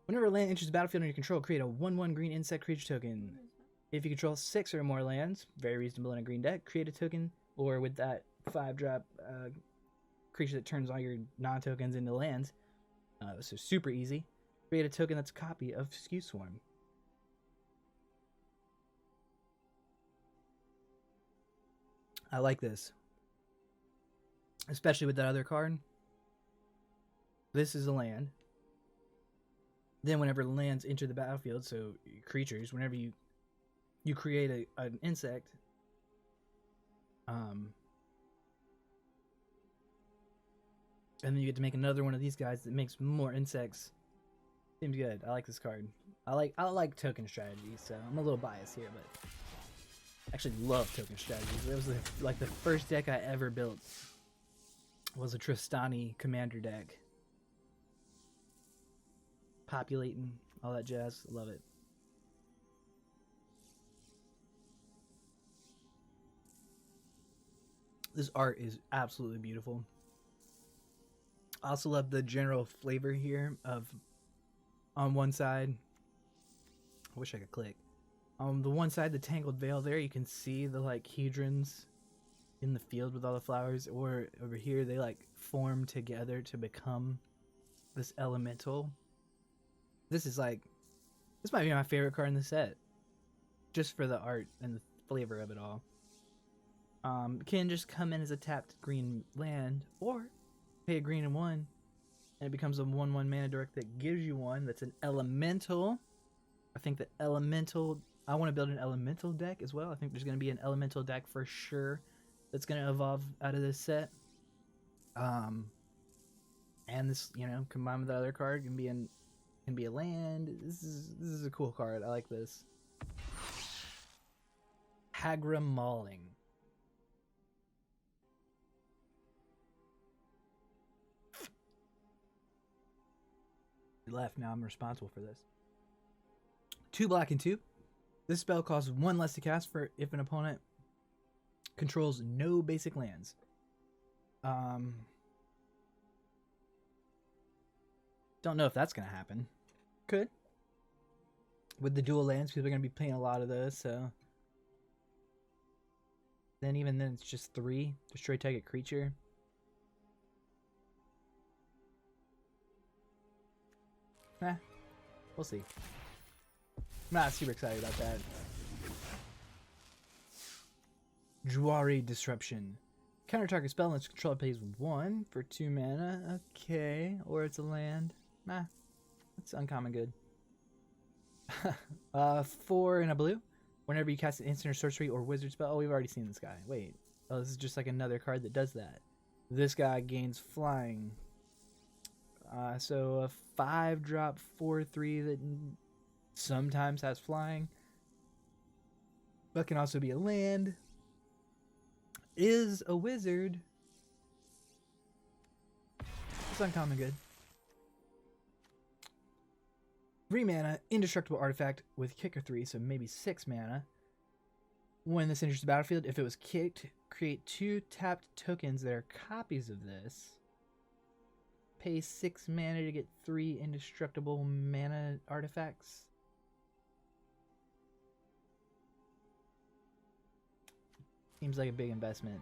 Whenever land enters the battlefield under your control, create a 1/1 green insect creature token. If you control 6 or more lands, very reasonable in a green deck, create a token, or with that 5-drop creature that turns all your non-tokens into lands. So super easy. Create a token that's a copy of Scute Swarm. I like this. Especially with that other card. This is a land. Then whenever lands enter the battlefield, so creatures, whenever you create an insect, and then you get to make another one of these guys that makes more insects. Seems good. I like this card. I like token strategies, so I'm a little biased here, but I actually love token strategies. It was like the first deck I ever built was a Tristani commander deck. Populating, all that jazz. Love it. This art is absolutely beautiful. I also love the general flavor here of, on one side, I wish I could click. On the one side, the tangled veil there, you can see the like hedrons in the field with all the flowers, or over here they like form together to become this elemental This is like, this might be my favorite card in the set, just for the art and the flavor of it all. Can just come in as a tapped green land, or pay a green and 1, and it becomes a 1/1 mana direct that gives you 1. That's an elemental. I think the elemental. I want to build an elemental deck as well. I think there's going to be an elemental deck for sure that's going to evolve out of this set. And this, you know, combined with the other card, can be a land. This is a cool card. I like this. Hagra Mauling. Left, now I'm responsible for this. 2 black and 2. This spell costs 1 less to cast for if an opponent controls no basic lands. Don't know if that's gonna happen. Could. With the dual lands, people are gonna be playing a lot of those, so then even then it's just 3. Destroy target creature. Nah, we'll see. I'm not super excited about that. Jwari Disruption. Counter target spell and its controller pays 1 for 2 mana. Okay, or it's a land. Nah, that's uncommon good. 4 in a blue. Whenever you cast an instant or sorcery or wizard spell. Oh, we've already seen this guy. Wait. Oh, this is just like another card that does that. This guy gains flying. So a 5-drop 4/3 that sometimes has flying, but can also be a land. Is a wizard. It's uncommon good. 3 mana, indestructible artifact with kicker 3, so maybe 6 mana. When this enters the battlefield, if it was kicked, create 2 tapped tokens that are copies of this. Pay 6 mana to get 3 indestructible mana artifacts. Seems like a big investment.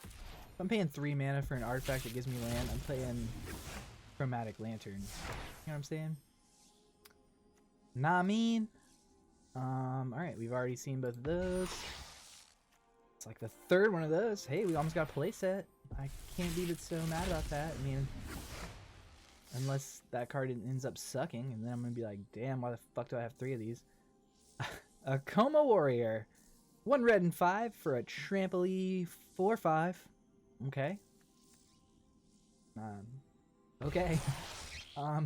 If I'm paying 3 mana for an artifact that gives me land, I'm playing Chromatic Lantern. You know what I'm saying? Nah, I mean. Alright, we've already seen both of those. It's like the 3rd one of those. Hey, we almost got a playset. I can't be so mad about that. I mean, unless that card ends up sucking, and then I'm gonna be like, damn, why the fuck do I have 3 of these? A Coma Warrior. 1 red and 5 for a trampoline 4/5. Okay. Okay.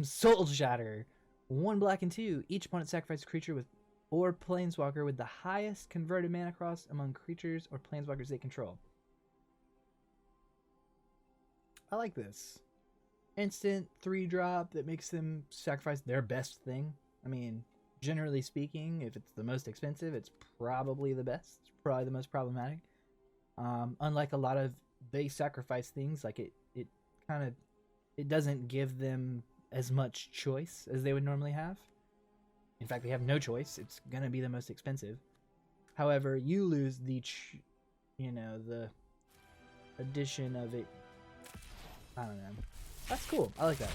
Soul Shatter. 1 black and 2. Each opponent sacrifices a creature with or planeswalker with the highest converted mana cost among creatures or planeswalkers they control. I like this. Instant 3-drop that makes them sacrifice their best thing. I mean, generally speaking, if it's the most expensive, it's probably the best. It's probably the most problematic. Unlike a lot of they sacrifice things, like it doesn't give them as much choice as they would normally have. In fact, they have no choice. It's gonna be the most expensive. However, you lose the addition of it. I don't know. That's cool. I like that.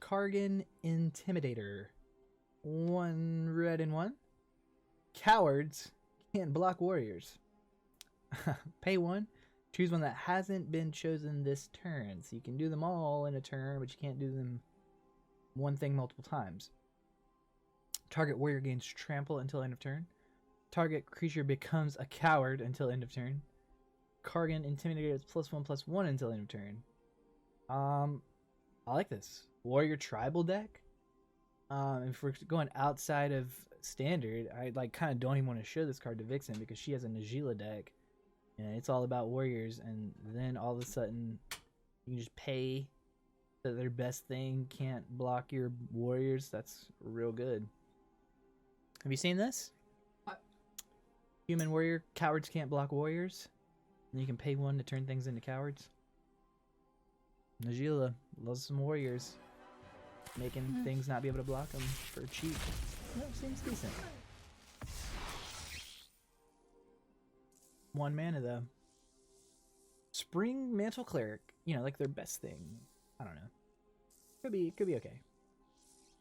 Kargan Intimidator. 1 red and 1. Cowards can't block warriors. Pay 1. Choose one that hasn't been chosen this turn. So you can do them all in a turn, but you can't do them one thing multiple times. Target warrior gains trample until end of turn. Target creature becomes a coward until end of turn. Kargan Intimidator is +1/+1 until end of turn. I like this. Warrior tribal deck. If we're going outside of standard, I kind of don't even want to show this card to Vixen because she has a Najila deck. And it's all about warriors, and then all of a sudden you can just pay that their best thing can't block your warriors. That's real good. Have you seen this? What? Human warrior, cowards can't block warriors. And you can pay 1 to turn things into cowards. Najila loves some warriors. Making things not be able to block them for cheap. That seems decent. 1 mana though. Spring Mantle Cleric, you know, like their best thing. I don't know. Could be okay.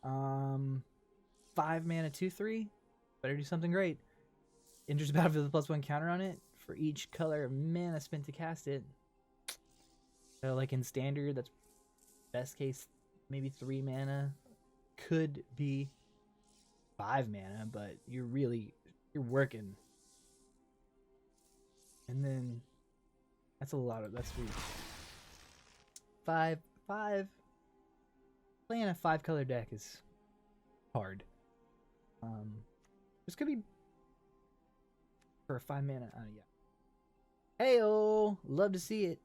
5 mana 2/3. Better do something great. Enters the battlefield with a +1 counter on it for each color of mana spent to cast it. So like in standard, that's best case maybe 3 mana. Could be 5 mana, but you're working. And then that's a lot of that's 5 playing a 5 color deck is hard. This could be for a 5 mana. Yeah. Heyo, love to see it.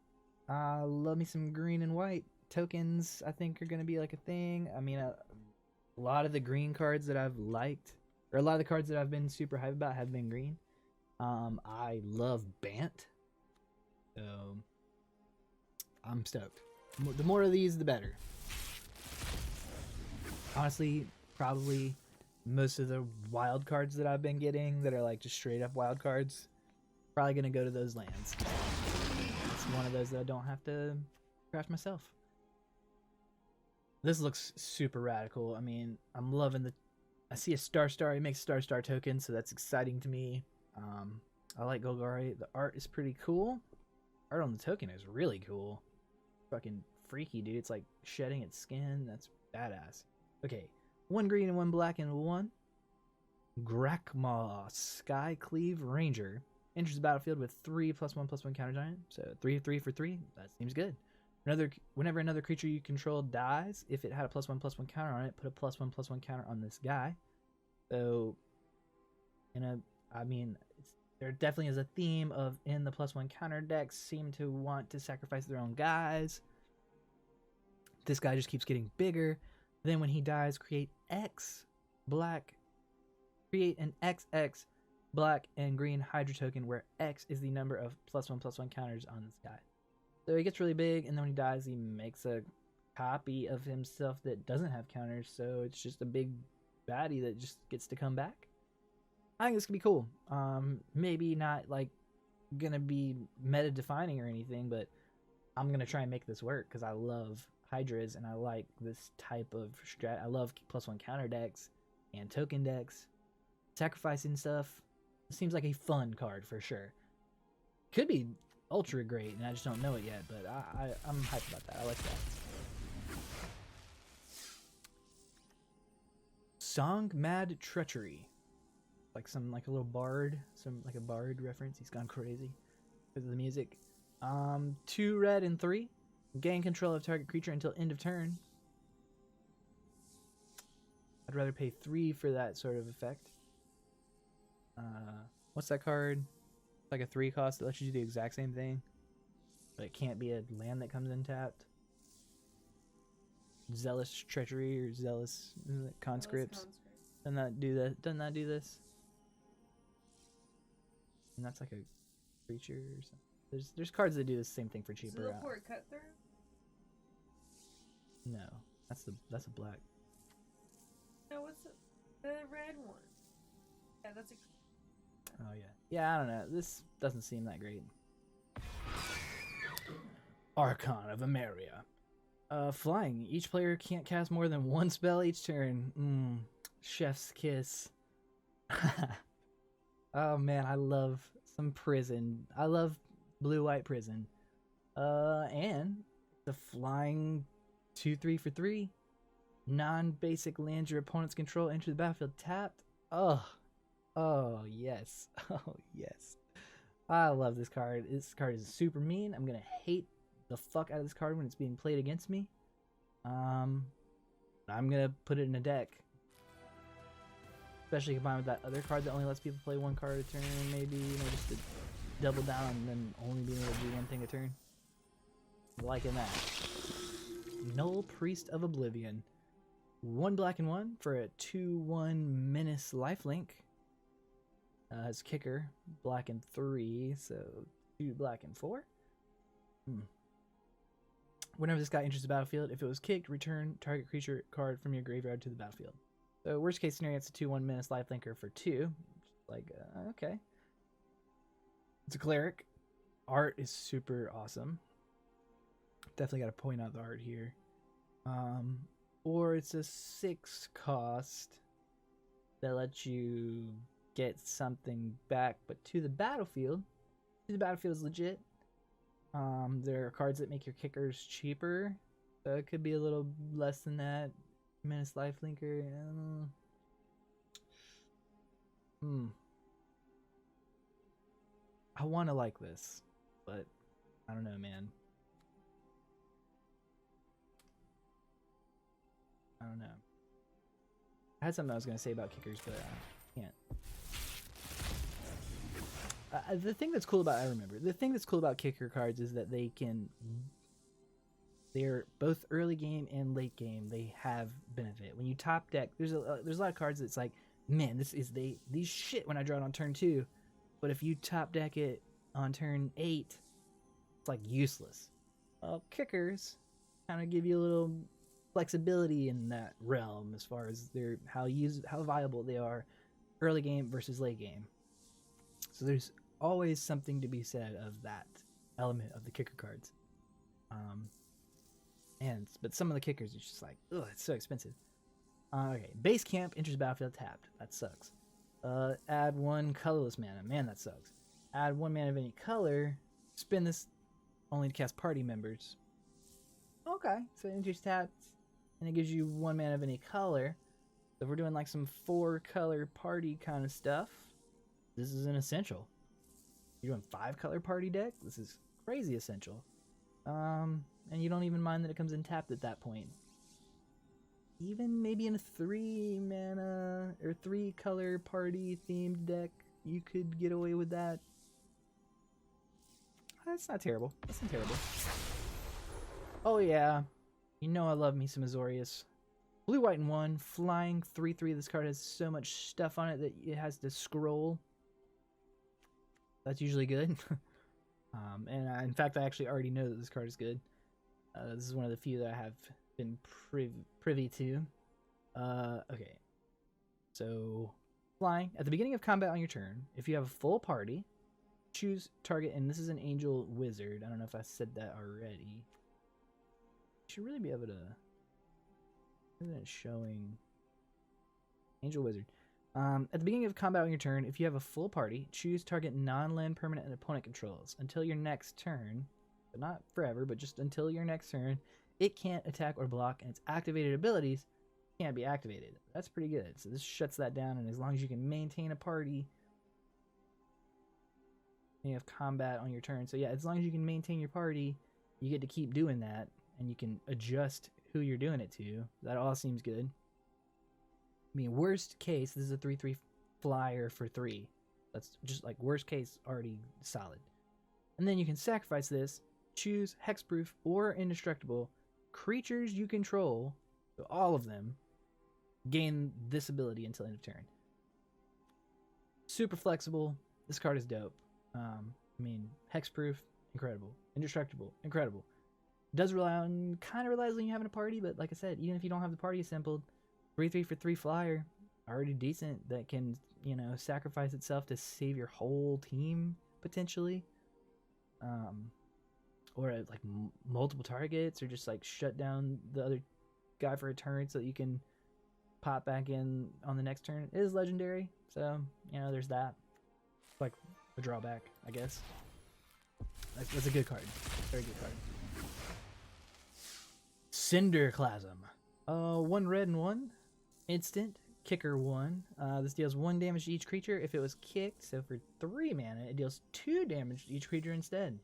Love me some green and white tokens. I think are gonna be like a thing. I mean, a lot of the green cards that I've liked, or a lot of the cards that I've been super hyped about, have been green. I love Bant, so I'm stoked. The more of these, the better. Honestly, probably most of the wild cards that I've been getting that are like just straight up wild cards, probably gonna go to those lands. It's one of those that I don't have to craft myself. This looks super radical. I mean, I'm loving the. I see a star. It makes star token, so that's exciting to me. I like Golgari. The art is pretty cool. Art on the token is really cool. Fucking freaky, dude. It's like shedding its skin. That's badass. Okay, 1 green and 1 black and 1. Grakmaw, Skycleave Ranger. Enters the battlefield with 3 +1/+1 counters on it. So 3/3 for 3. That seems good. Whenever another creature you control dies, if it had a +1/+1 counter on it, put a +1/+1 counter on this guy. So, there definitely is a theme of in the +1 counter decks seem to want to sacrifice their own guys. This guy just keeps getting bigger. Then when he dies, create an XX black and green Hydra token where X is the number of +1/+1 counters on this guy. So he gets really big, and then when he dies, he makes a copy of himself that doesn't have counters, so it's just a big baddie that just gets to come back. I think this could be cool. Maybe not like gonna be meta defining or anything, but I'm gonna try and make this work because I love Hydras and I like this type of strat. I love +1 counter decks and token decks, sacrificing stuff. It seems like a fun card for sure. Could be ultra great, and I just don't know it yet. But I'm hyped about that. I like that. Song Mad Treachery. Like a little bard, like a bard reference. He's gone crazy because of the music. 2 red and 3. Gain control of target creature until end of turn. I'd rather pay 3 for that sort of effect. What's that card? It's like a 3 cost that lets you do the exact same thing, but it can't be a land that comes in tapped. Zealous Treachery or Zealous Conscripts. Doesn't that do that? Doesn't that do this? And that's like a creature or something. There's cards that do the same thing for cheaper. Silport Cut Through? No, that's a black. No, what's the red one? Yeah, that's a. Oh yeah, yeah. I don't know. This doesn't seem that great. Archon of Emeria. Flying. Each player can't cast more than 1 spell each turn. Chef's kiss. Oh man, I love some prison. I love blue-white prison. And the flying 2/3 for 3. Non-basic lands your opponent's control enter the battlefield tapped. Oh yes. Oh yes. I love this card. This card is super mean. I'm gonna hate the fuck out of this card when it's being played against me. I'm gonna put it in a deck. Especially combined with that other card that only lets people play 1 card a turn, maybe, just to double down and then only being able to do 1 thing a turn. Liking that. Null Priest of Oblivion. 1 black and 1 for a 2/1 Menace lifelink. His kicker, black and 3, so 2 black and 4. Whenever this guy enters the battlefield, if it was kicked, return target creature card from your graveyard to the battlefield. So worst case scenario, it's a 2/1 Menace lifelinker for 2. Like, okay. It's a cleric. art is super awesome. Definitely got to point out the art here. Um, or it's a 6 cost that lets you get something back, but to the battlefield. The battlefield is legit. There are cards that make your kickers cheaper, so it could be a little less than that. Menace Lifelinker. I want to like this, but I don't know, man. I don't know. I had something I was gonna say about kickers, but I can't. The thing that's cool about the thing that's cool about kicker cards is that they're both early game and late game. They have benefit. When you top deck, there's a lot of cards that's like, man, these shit when I draw it on turn 2, but if you top deck it on turn 8, it's like useless. Well, kickers kind of give you a little flexibility in that realm as far as how viable they are early game versus late game. So there's always something to be said of that element of the kicker cards. But some of the kickers are just like, ugh, it's so expensive. Okay, base camp enters battlefield tapped. That sucks. Add 1 colorless mana. Man, that sucks. Add 1 mana of any color. Spin this only to cast party members. Okay, so it enters tapped, and it gives you 1 mana of any color. So if we're doing like some 4-color party kind of stuff, this is an essential. You're doing 5-color party deck? This is crazy essential. And you don't even mind that it comes in tapped at that point. Even maybe in a 3-mana or 3-color party themed deck, you could get away with that. That's not terrible. That's not terrible. Oh yeah, you know I love me some Azorius. Blue, white, and 1, flying 3/3. This card has so much stuff on it that it has to scroll. That's usually good. In fact, I actually already know that this card is good. This is one of the few that I have been privy to. Okay. So, flying. At the beginning of combat on your turn, if you have a full party, choose target, and this is an Angel Wizard. I don't know if I said that already. You should really be able to... Isn't it showing? Angel Wizard. At the beginning of combat on your turn, if you have a full party, choose target non-land permanent an opponent controls. Until your next turn, but not forever, but just until your next turn, it can't attack or block, and its activated abilities can't be activated. That's pretty good. So this shuts that down, and as long as you can maintain a party, you have combat on your turn. So yeah, as long as you can maintain your party, you get to keep doing that, and you can adjust who you're doing it to. That all seems good. I mean, worst case, this is a 3/3 flyer for 3. That's just like worst case, already solid. And then you can sacrifice this, choose hexproof or indestructible creatures you control, so all of them gain this ability until end of turn. Super flexible. This card is dope. I mean, hexproof, incredible. Indestructible, incredible. Does rely on, kind of relies on you having a party, but like I said, even if you don't have the party assembled, 3/3 for 3 flyer, already decent, that can, you know, sacrifice itself to save your whole team, potentially. Or like multiple targets, or just like shut down the other guy for a turn so that you can pop back in on the next turn. It is legendary, so, you know, there's that. Like a drawback, I guess. That's a good card. Very good card. Cinderclasm. 1 red and 1. Instant. Kicker 1. This deals 1 damage to each creature if it was kicked. So for 3 mana, it deals 2 damage to each creature instead.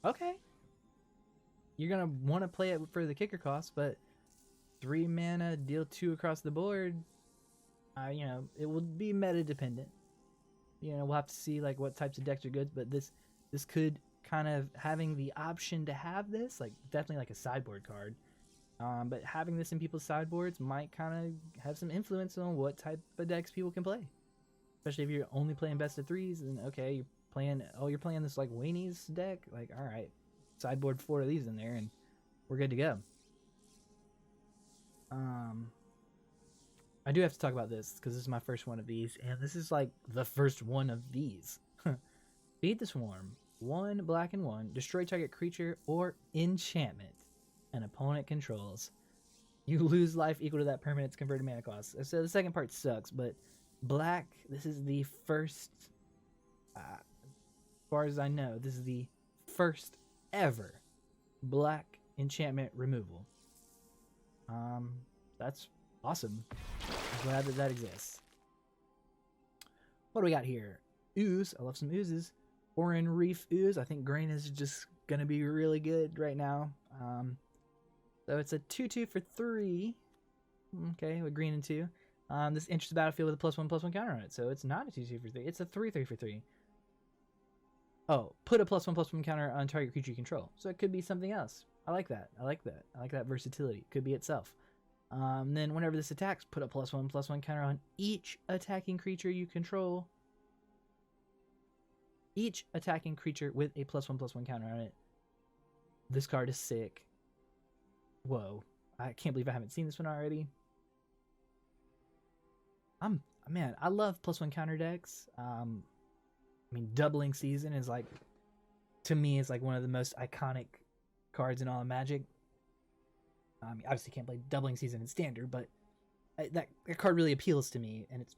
Okay. You're going to want to play it for the kicker cost, but 3 mana, deal 2 across the board. You know, it will be meta dependent. You know, we'll have to see like what types of decks are good, but this could kind of, having the option to have this, like definitely like a sideboard card. But having this in people's sideboards might kind of have some influence on what type of decks people can play. Especially if you're only playing best of 3s, and okay, you're playing this like Wayne's deck, like alright, sideboard 4 of these in there and we're good to go. I do have to talk about this because this is my first one of these, and this is like the first one of these. Feed the Swarm. 1 black and 1. Destroy target creature or enchantment an opponent controls. You lose life equal to that permanent's converted mana cost. So the second part sucks, but black, this is the first, as far as I know, this is the first ever black enchantment removal. That's awesome. I'm glad that that exists. What do we got here? Ooze. I love some oozes. Orin Reef Ooze. I think green is just going to be really good right now. So it's a 2/2 for 3. Okay, with green and 2. This enters the battlefield with a +1/+1 counter on it. So it's not a 2/2 for 3. It's a 3/3 for 3. Oh, put a +1/+1 counter on target creature you control. So it could be something else. I like that. I like that. I like that versatility. Could be itself. Then whenever this attacks, put a +1/+1 counter on each attacking creature you control. Each attacking creature with a +1/+1 counter on it. This card is sick. Whoa. I can't believe I haven't seen this one already. Man, I love +1 counter decks. I mean, Doubling Season is like, to me, is like one of the most iconic cards in all of Magic. I mean, obviously can't play Doubling Season in Standard, but that card really appeals to me, and it's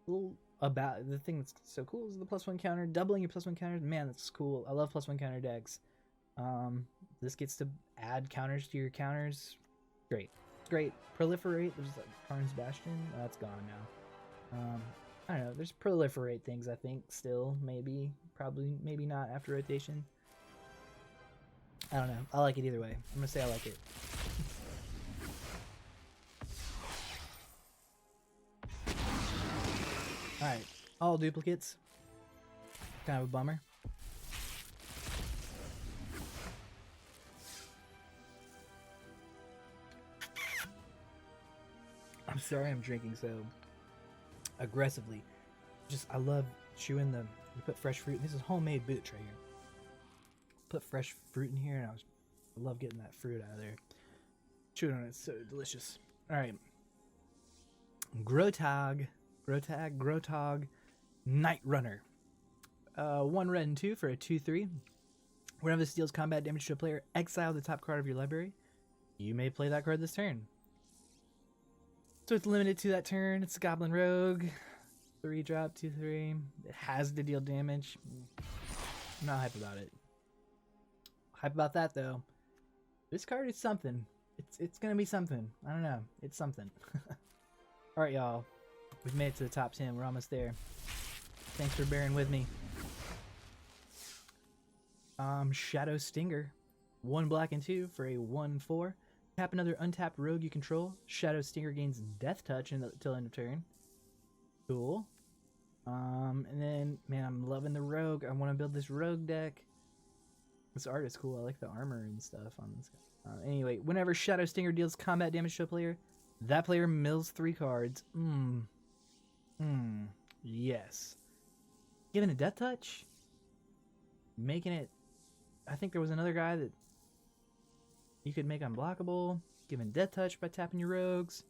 cool about the thing that's so cool is the +1 counter, doubling your +1 counters. Man, that's cool. I love +1 counter decks. This gets to add counters to your counters. Great. Great. Proliferate. There's like Karn's Bastion. Oh, that's gone now. I don't know. There's proliferate things, I think, still. Maybe. Probably. Maybe not after rotation. I don't know. I like it either way. I'm going to say I like it. Alright. All duplicates. Kind of a bummer. I'm sorry I'm drinking so aggressively. Just, I love chewing you put fresh fruit. This is homemade boots right here. Put fresh fruit in here, and I love getting that fruit out of there. Chewing on it, it's so delicious. Alright. Grotag, Night Runner. 1 red and 2 for a 2/3. Whenever this deals combat damage to a player, exile the top card of your library. You may play that card this turn. So it's limited to that turn. It's a Goblin Rogue. 3 drop, 2/3. It has to deal damage. I'm not hype about it. Hype about that though. This card is something. It's gonna be something. I don't know. It's something. Alright, y'all. We've made it to the top 10. We're almost there. Thanks for bearing with me. Shadow Stinger. 1 black and 2 for a 1/4. Tap another untapped rogue you control. Shadow Stinger gains Death Touch until end of turn. Cool. And then, man, I'm loving the rogue. I want to build this rogue deck. This art is cool. I like the armor and stuff on this guy. Anyway, whenever Shadow Stinger deals combat damage to a player, that player mills 3 cards. Yes. Giving a Death Touch? Making it... I think there was another guy that you could make unblockable. Giving Death Touch by tapping your rogues.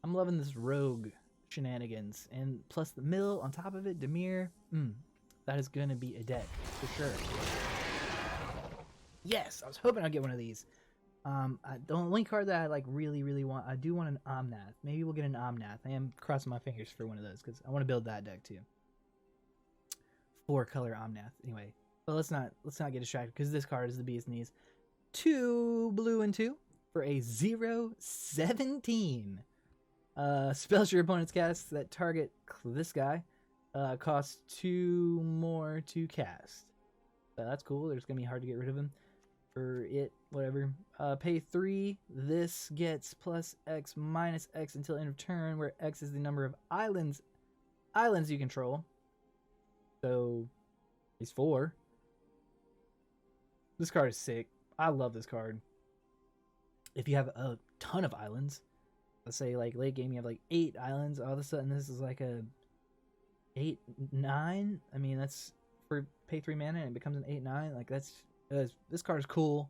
I'm loving this rogue shenanigans. And plus the mill on top of it, Dimir. That is going to be a deck for sure. Yes! I was hoping I'd get one of these. The only card that I like really want, I do want an Omnath. Maybe we'll get an Omnath. I am crossing my fingers for one of those because I want to build that deck too. 4-color Omnath. Anyway, but let's not get distracted because this card is the bee's knees. 2 blue and 2 for a 0/17. Spells your opponent's cast that target this guy costs 2 more to cast. So that's cool. It's gonna be hard to get rid of him. For it, whatever. Pay 3. This gets plus X minus X until end of turn, where X is the number of islands you control. So he's 4. This card is sick. I love this card. If you have a ton of islands, let's say like late game you have like 8 islands, all of a sudden this is like a 8-9. I mean, that's for pay 3 mana and it becomes an 8-9. Like this card is cool.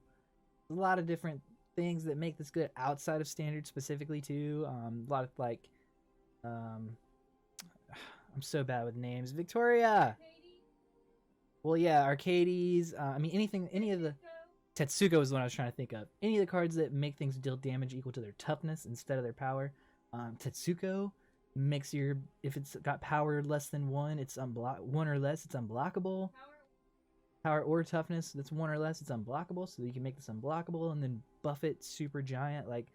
There's a lot of different things that make this good outside of standard specifically too. A lot of like I'm so bad with names. Victoria. Well, yeah, Arcades. I mean, anything, any of the Tetsuko is the one I was trying to think of. Any of the cards that make things deal damage equal to their toughness instead of their power. Tetsuko makes your, if it's got power less than one, it's one or less, it's unblockable. Power or toughness that's one or less, it's unblockable. So you can make this unblockable and then buff it super giant. Like,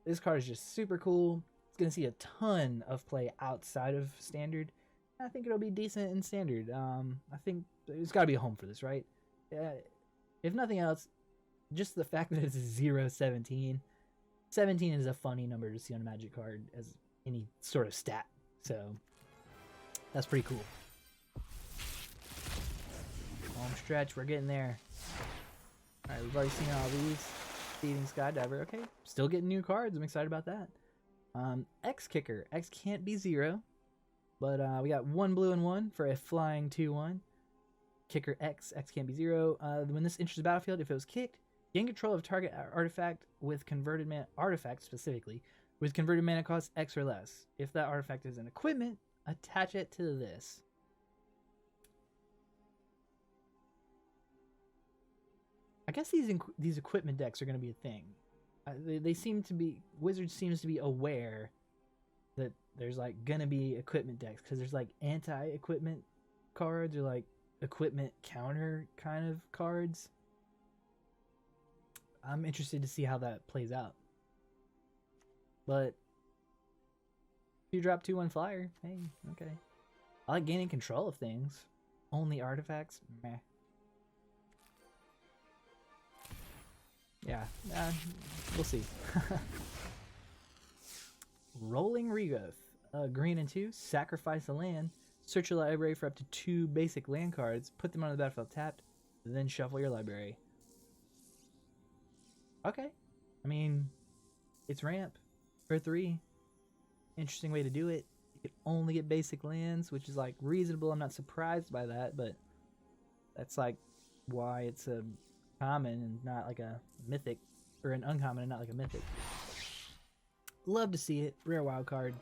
this card is just super cool. It's gonna see a ton of play outside of standard. I think it'll be decent in standard. I think there's got to be a home for this, right? If nothing else, just the fact that it's 0-17. 17 is a funny number to see on a Magic card as any sort of stat. So that's pretty cool. Home stretch, we're getting there. All right, we've already seen all these. Thieving Skydiver, okay. Still getting new cards. I'm excited about that. X Kicker. X can't be 0. But we got 1 blue and 1 for a flying 2/1. Kicker X. X can't be 0. When this enters the battlefield, if it was kicked, gain control of target artifact with converted mana, artifact specifically, with converted mana cost X or less. If that artifact is an equipment, attach it to this. I guess these equipment decks are going to be a thing. They seem to be, Wizards seems to be aware that there's like gonna be equipment decks, because there's like anti-equipment cards or like equipment counter kind of cards. I'm interested to see how that plays out. But if you drop 2/1 flyer, hey, okay. I like gaining control of things. Only artifacts, meh. Yeah, we'll see. Rolling Regrowth. Green and 2, sacrifice a land, search your library for up to 2 basic land cards, put them on the battlefield tapped, then shuffle your library. Okay. I mean, it's ramp for 3. Interesting way to do it. You can only get basic lands, which is like reasonable. I'm not surprised by that, but that's like why it's a common and not like a mythic, or an uncommon and not like a mythic. Love to see it. Rare wild card.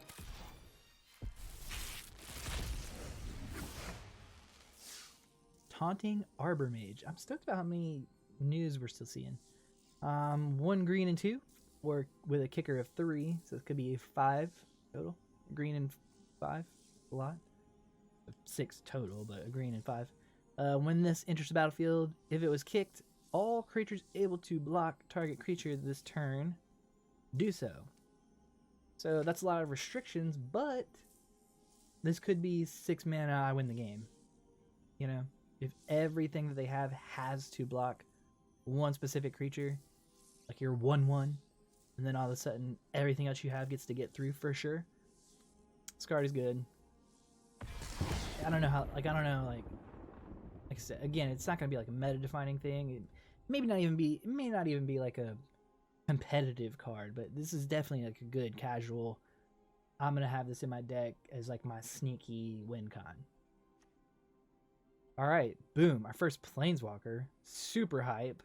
Taunting Arbor Mage. I'm stoked about how many news we're still seeing. 1 green and 2, or with a kicker of 3, so it could be 5 total. Green and 5, a lot. 6 total, but a green and 5. When this enters the battlefield, if it was kicked, all creatures able to block target creature this turn do so. So that's a lot of restrictions, but this could be 6 mana, I win the game. You know, if everything that they have has to block one specific creature, like you're 1/1, and then all of a sudden everything else you have gets to get through for sure. This card is good. I don't know how, like I said, again, it's not gonna be like a meta-defining thing. It may not even be like a competitive card, but this is definitely like a good casual. I'm gonna have this in my deck as like my sneaky win con. All right, boom, our first planeswalker, super hype.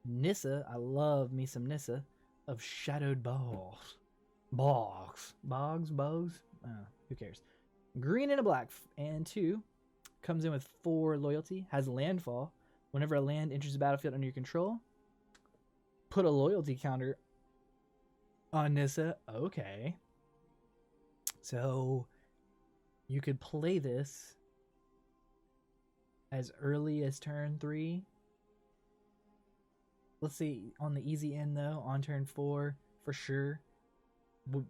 Nissa, I love me some Nissa of Shadowed Bogs. Who cares? Green and a black and 2, comes in with 4 loyalty, has landfall. Whenever a land enters the battlefield under your control, put a loyalty counter on Nissa. Okay. So you could play this as early as turn 3. Let's see, on the easy end though, on turn 4 for sure,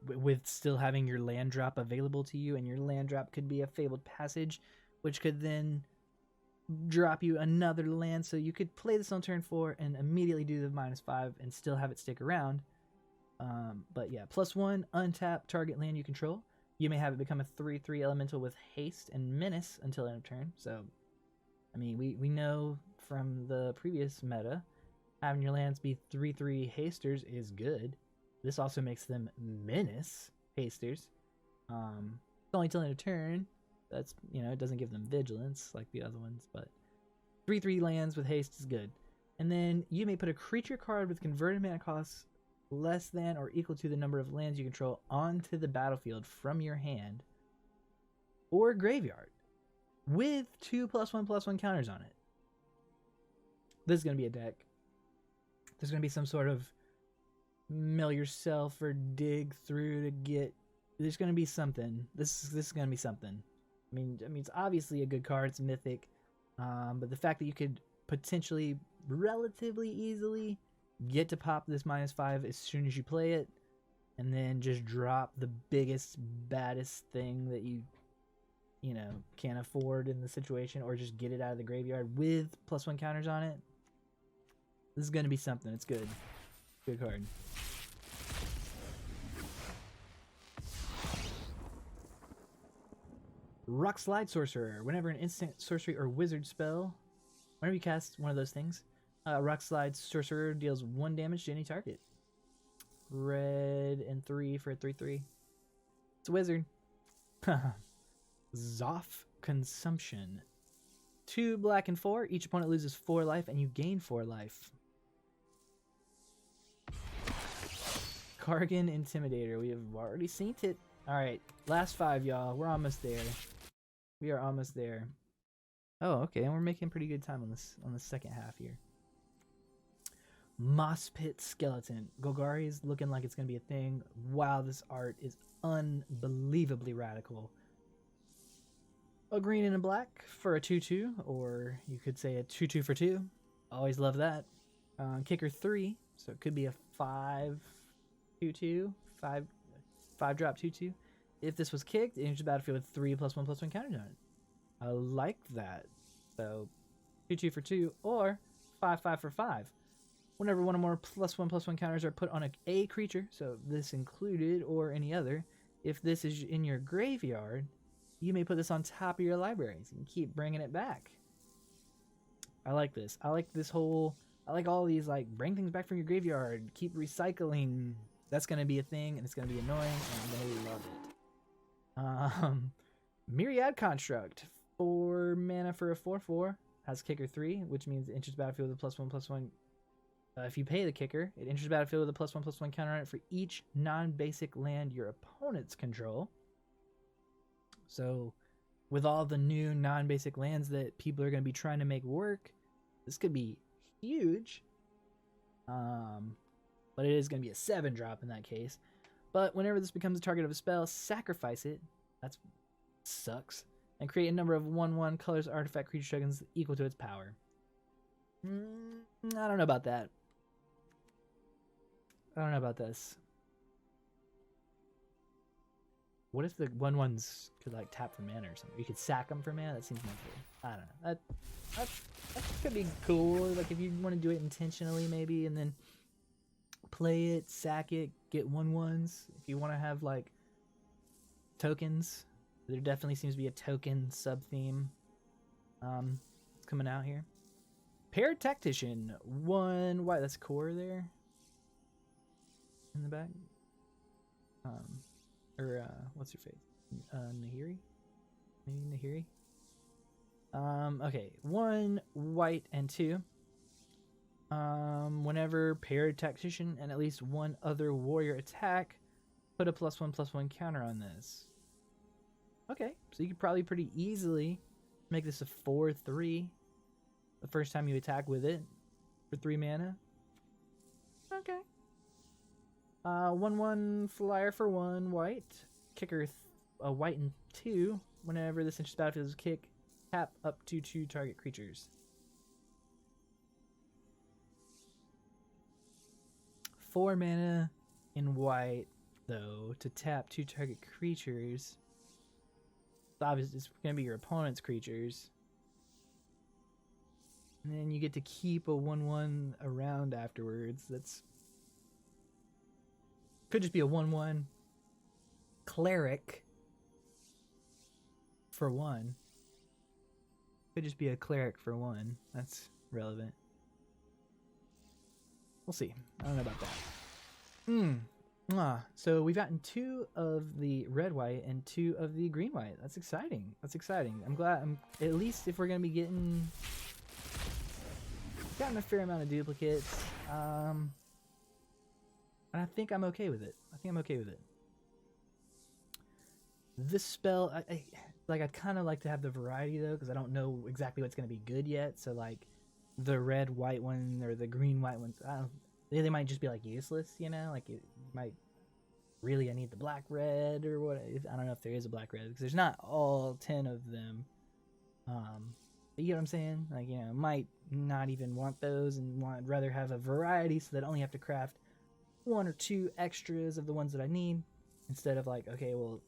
with still having your land drop available to you, and your land drop could be a Fabled Passage, which could then drop you another land, so you could play this on turn 4 and immediately do the -5 and still have it stick around. But yeah, +1, untap target land you control. You may have it become a 3/3 elemental with haste and menace until end of turn. So, I mean, we know from the previous meta, having your lands be 3/3 hasters is good. This also makes them menace hasters. It's only till end of turn. That's, you know, it doesn't give them vigilance like the other ones, but 3/3 lands with haste is good. And then you may put a creature card with converted mana costs less than or equal to the number of lands you control onto the battlefield from your hand or graveyard. with 2+1/+1 counters on it. This is going to be a deck. There's going to be some sort of mill yourself or dig through to get. There's going to be something. This is going to be something. I mean, it's obviously a good card. It's mythic, but the fact that you could potentially, relatively easily, get to pop this -5 as soon as you play it, and then just drop the biggest, baddest thing that you can't afford in the situation, or just get it out of the graveyard with +1 counters on it. This is going to be something. It's good. Good card. Rock Slide Sorcerer. Whenever an instant, sorcery, or wizard spell, whenever you cast one of those things, Rock Slide Sorcerer deals 1 damage to any target. Red and 3 for a 3/3. It's a wizard. Zoff Consumption. 2 black and 4. Each opponent loses 4 life, and you gain 4 life. Kargan Intimidator. We have already seen it. Alright, last 5, y'all. We're almost there. We are almost there. Oh, okay, and we're making pretty good time on the second half here. Moss Pit Skeleton. Golgari is looking like it's going to be a thing. Wow, this art is unbelievably radical. A green and a black for a 2/2, or you could say a 2/2 for 2. Always love that. Kicker 3, so it could be a 5/2/2, 5-drop 2/2. If this was kicked, it enters the battlefield with 3 +1/+1 counters on it. I like that. So 2/2 for 2, or 5/5 for 5. Whenever one or more +1/+1 counters are put on a creature, so this included or any other, if this is in your graveyard, you may put this on top of your libraries and keep bringing it back. I like this. I like this whole. I like all these, like, bring things back from your graveyard, keep recycling. That's going to be a thing, and it's going to be annoying, and I'm going to love it. Myriad Construct. 4 mana for a 4/4. Has kicker 3, which means it enters battlefield with a +1/+1. If you pay the kicker, it enters battlefield with a +1/+1 counter on it for each non-basic land your opponents control. So, with all the new non-basic lands that people are going to be trying to make work, this could be huge. But it is going to be a 7-drop in that case. But whenever this becomes a target of a spell, sacrifice it. That sucks. And create a number of 1/1 colors artifact creature tokens equal to its power. I don't know about that. I don't know about this. What if the 1/1s could, like, tap for mana or something? You could sack them for mana? That seems more cool. I don't know. That could be cool. Like, if you want to do it intentionally, maybe, and then play it, sack it, get 1/1s. If you want to have, like, tokens, there definitely seems to be a token sub-theme coming out here. Paratactician. 1 white. That's core there in the back. What's your face? Nahiri? Maybe Nahiri? Okay. 1 white and 2. Whenever Paratactician and at least 1 other warrior attack, put a +1/+1 counter on this. Okay, so you could probably pretty easily make this a 4/3 the first time you attack with it for 3 mana. Okay. 1/1 flyer for 1 white. Kicker a white and 2. Whenever this enters battlefield is kick, tap up to 2 target creatures. 4 mana in white, though, to tap 2 target creatures. Obviously, it's going to be your opponent's creatures. And then you get to keep a 1/1 around afterwards. That's could just be a 1/1 cleric for 1. Could just be a cleric for 1. That's relevant. We'll see. I don't know about that. So we've gotten 2 of the red-white and 2 of the green-white. That's exciting. That's exciting. I'm glad. At least if we're going to be getting a fair amount of duplicates. And I think I'm okay with it. This spell, like I'd kind of like to have the variety though, because I don't know exactly what's going to be good yet. So like the red white one or the green white ones, I don't. They might just be like useless, you know. Like it might really I need the black red or what. I don't know if there is a black red because there's not all 10 of them. But you know what I'm saying? Like, you know, might not even want those and want rather have a variety so that I only have to craft 1 or 2 extras of the ones that I need instead of like, okay, well,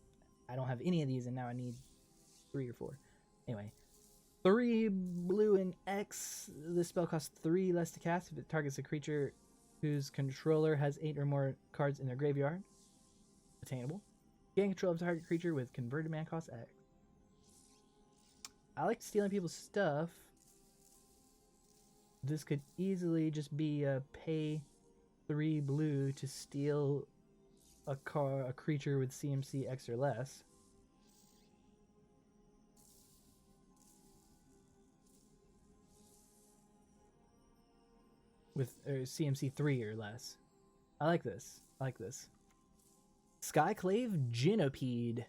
I don't have any of these and now I need 3 or 4. Anyway, 3 blue and X. This spell costs 3 less to cast if it targets a creature whose controller has 8 or more cards in their graveyard. Attainable. Gain control of the target creature with converted mana cost X. I like stealing people's stuff. This could easily just be a pay 3 blue to steal a creature with CMC X or less. With CMC 3 or less. I like this. I like this. Skyclave Geopede.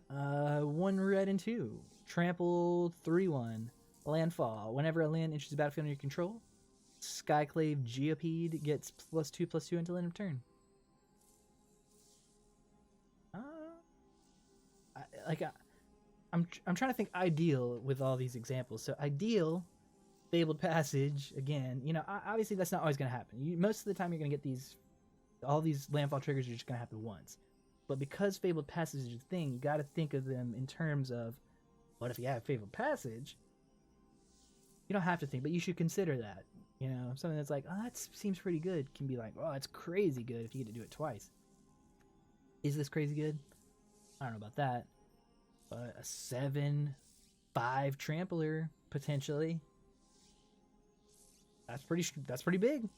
1 red and 2. Trample 3/1. Landfall. Whenever a land enters the battlefield under your control, Skyclave Geopede gets +2/+2 until end of turn. I'm trying to think ideal with all these examples. So ideal, Fabled Passage again. You know, obviously that's not always going to happen. Most of the time you're going to get all these landfall triggers are just going to happen once. But because Fabled Passage is a thing, you got to think of them in terms of, what if you have Fabled Passage? You don't have to think, but you should consider that. You know, something that's like, oh, that seems pretty good, can be like, oh, it's crazy good if you get to do it twice. Is this crazy good? I don't know about that. But a 7/5 trampler, potentially. That's pretty big.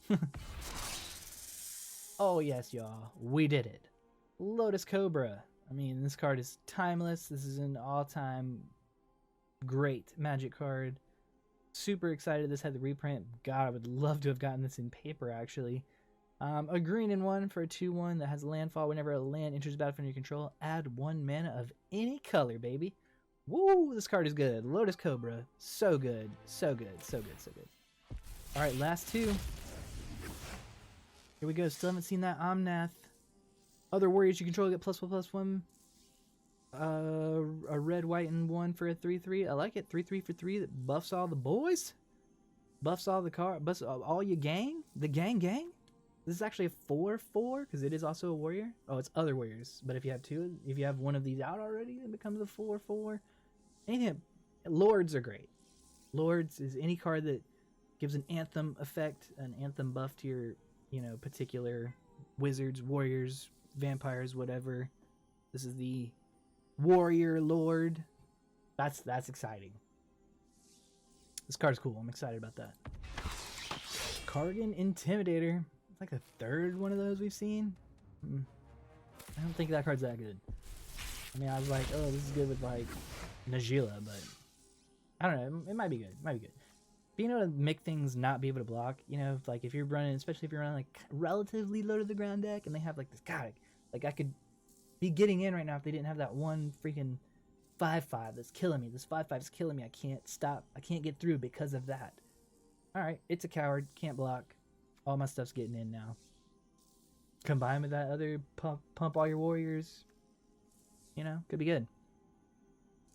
Oh, yes, y'all. We did it. Lotus Cobra. I mean, this card is timeless. This is an all-time great Magic card. Super excited this had the reprint. God, I would love to have gotten this in paper, actually. A green and 1 for a 2/1 that has landfall. Whenever a land enters the battlefield under your control, add 1 mana of any color, baby. Woo! This card is good. Lotus Cobra. So good. So good. So good. So good. Alright, last 2. Here we go. Still haven't seen that Omnath. Other warriors you control get +1/+1. A red, white, and 1 for a 3/3. I like it. 3/3 for 3 that buffs all the boys. Buffs all the buffs all your gang. The gang. This is actually a 4/4 because it is also a warrior. Oh, it's other warriors. But if you have 2, if you have one of these out already, it becomes a 4/4. Anything. Lords are great. Lords is any card that gives an anthem effect, an anthem buff to your, you know, particular wizards, warriors, vampires, whatever. This is the warrior lord. That's exciting. This card is cool. I'm excited about that. Kargan Intimidator. It's like the 3rd one of those we've seen. I don't think that card's that good. I mean, I was like, oh, this is good with like Najila, but I don't know. It might be good. It might be good. Being able to make things not be able to block, you know, like if you're running, especially if you're running like relatively low to the ground deck and they have like this, God, like I could be getting in right now if they didn't have that one freaking 5/5 that's killing me. This 5/5 is killing me. I can't stop. I can't get through because of that. All right, it's a coward. Can't block. All my stuff's getting in now. Combined with that other pump all your warriors. You know, could be good.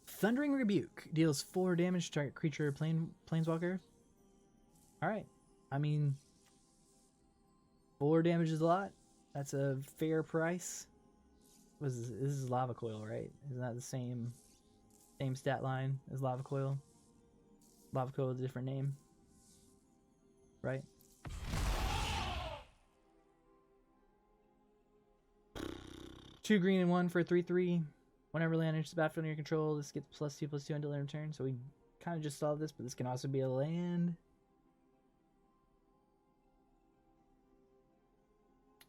Thundering Rebuke deals 4 damage to target creature or planeswalker. Alright. I mean, 4 damage is a lot. That's a fair price. This is Lava Coil, right? Isn't that the same stat line as Lava Coil? Lava Coil is a different name. Right? Two green and 1 for a 3/3. Whenever land enters the battlefield under your control, this gets +2/+2 until end of turn. So we kind of just saw this, but this can also be a land.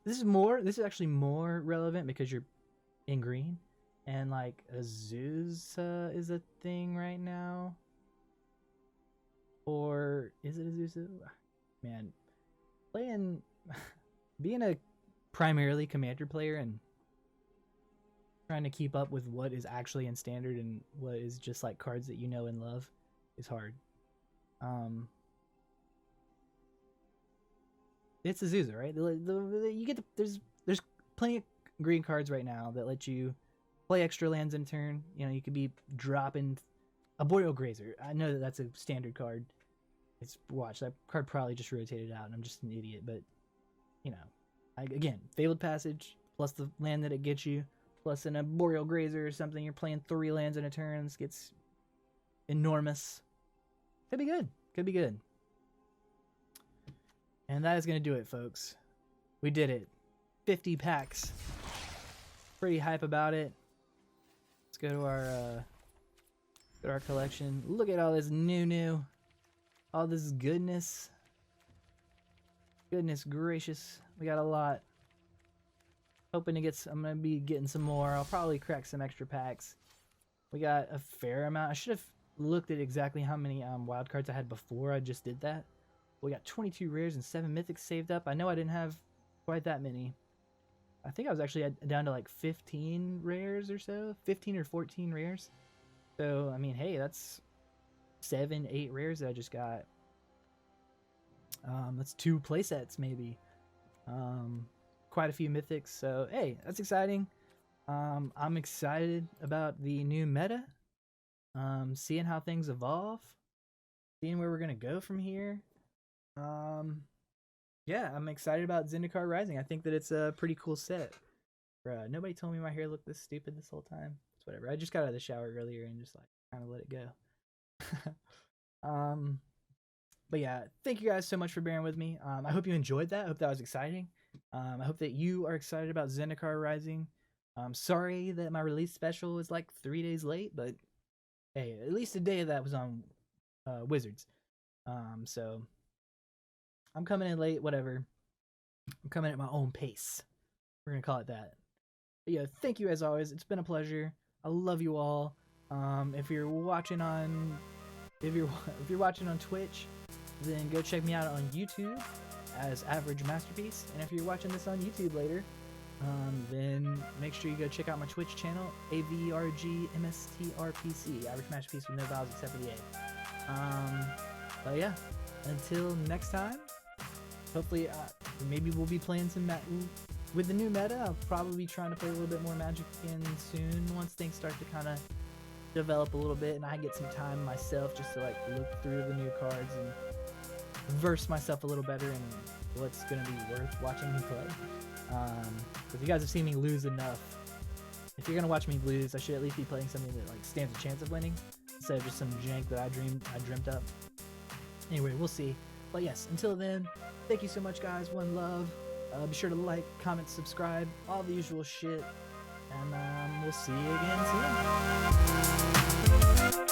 This is actually more relevant because you're in green, and like Azusa is a thing right now. Or is it Azusa? Man, being a primarily commander player and trying to keep up with what is actually in standard and what is just like cards that you know and love is hard. It's Azusa, right? You get there's plenty of green cards right now that let you play extra lands in turn. You know, you could be dropping a Boreal Grazer. I know that that's a standard card. It's watch that card probably just rotated out, and I'm just an idiot. But you know, again, Fabled Passage plus the land that it gets you, plus in a Boreal Grazer or something, you're playing 3 lands in a turn. This gets enormous. Could be good. Could be good. And that is going to do it, folks. We did it. 50 packs. Pretty hype about it. Let's go to our collection. Look at all this new. All this goodness. Goodness gracious. We got a lot. Hoping to get I'm going to be getting some more. I'll probably crack some extra packs. We got a fair amount. I should have looked at exactly how many wild cards I had before I just did that. We got 22 rares and 7 mythics saved up. I know I didn't have quite that many. I think I was actually down to like 15 rares or so. 15 or 14 rares. So, I mean, hey, that's 7, 8 rares that I just got. That's 2 playsets maybe. Quite a few mythics. So, hey, that's exciting. I'm excited about the new meta. Seeing how things evolve. Seeing where we're going to go from here. Yeah, I'm excited about Zendikar Rising. I think that it's a pretty cool set. Bruh, nobody told me my hair looked this stupid this whole time. It's whatever. I just got out of the shower earlier and just like kind of let it go. But yeah, thank you guys so much for bearing with me. I hope you enjoyed that. I hope that was exciting. I hope that you are excited about Zendikar Rising. Sorry that my release special was like 3 days late, but hey, at least a day of that was on Wizards. So I'm coming in late, whatever. I'm coming at my own pace. We're gonna call it that. But yeah, thank you as always. It's been a pleasure. I love you all. If you're watching on Twitch, then go check me out on YouTube as Average Masterpiece. And if you're watching this on YouTube later, then make sure you go check out my Twitch channel, AVRGMSTRPC, Average Masterpiece with no vowels except for the A. But yeah, until next time, hopefully, maybe we'll be playing some with the new meta. I'll probably be trying to play a little bit more Magic again soon once things start to kind of develop a little bit and I get some time myself just to like look through the new cards and verse myself a little better in what's going to be worth watching me play. Because you guys have seen me lose enough. If you're going to watch me lose, I should at least be playing something that like stands a chance of winning instead of just some jank that I dreamt up. Anyway, we'll see. But yes, until then, thank you so much, guys. One love. Be sure to like, comment, subscribe, all the usual shit. And we'll see you again soon.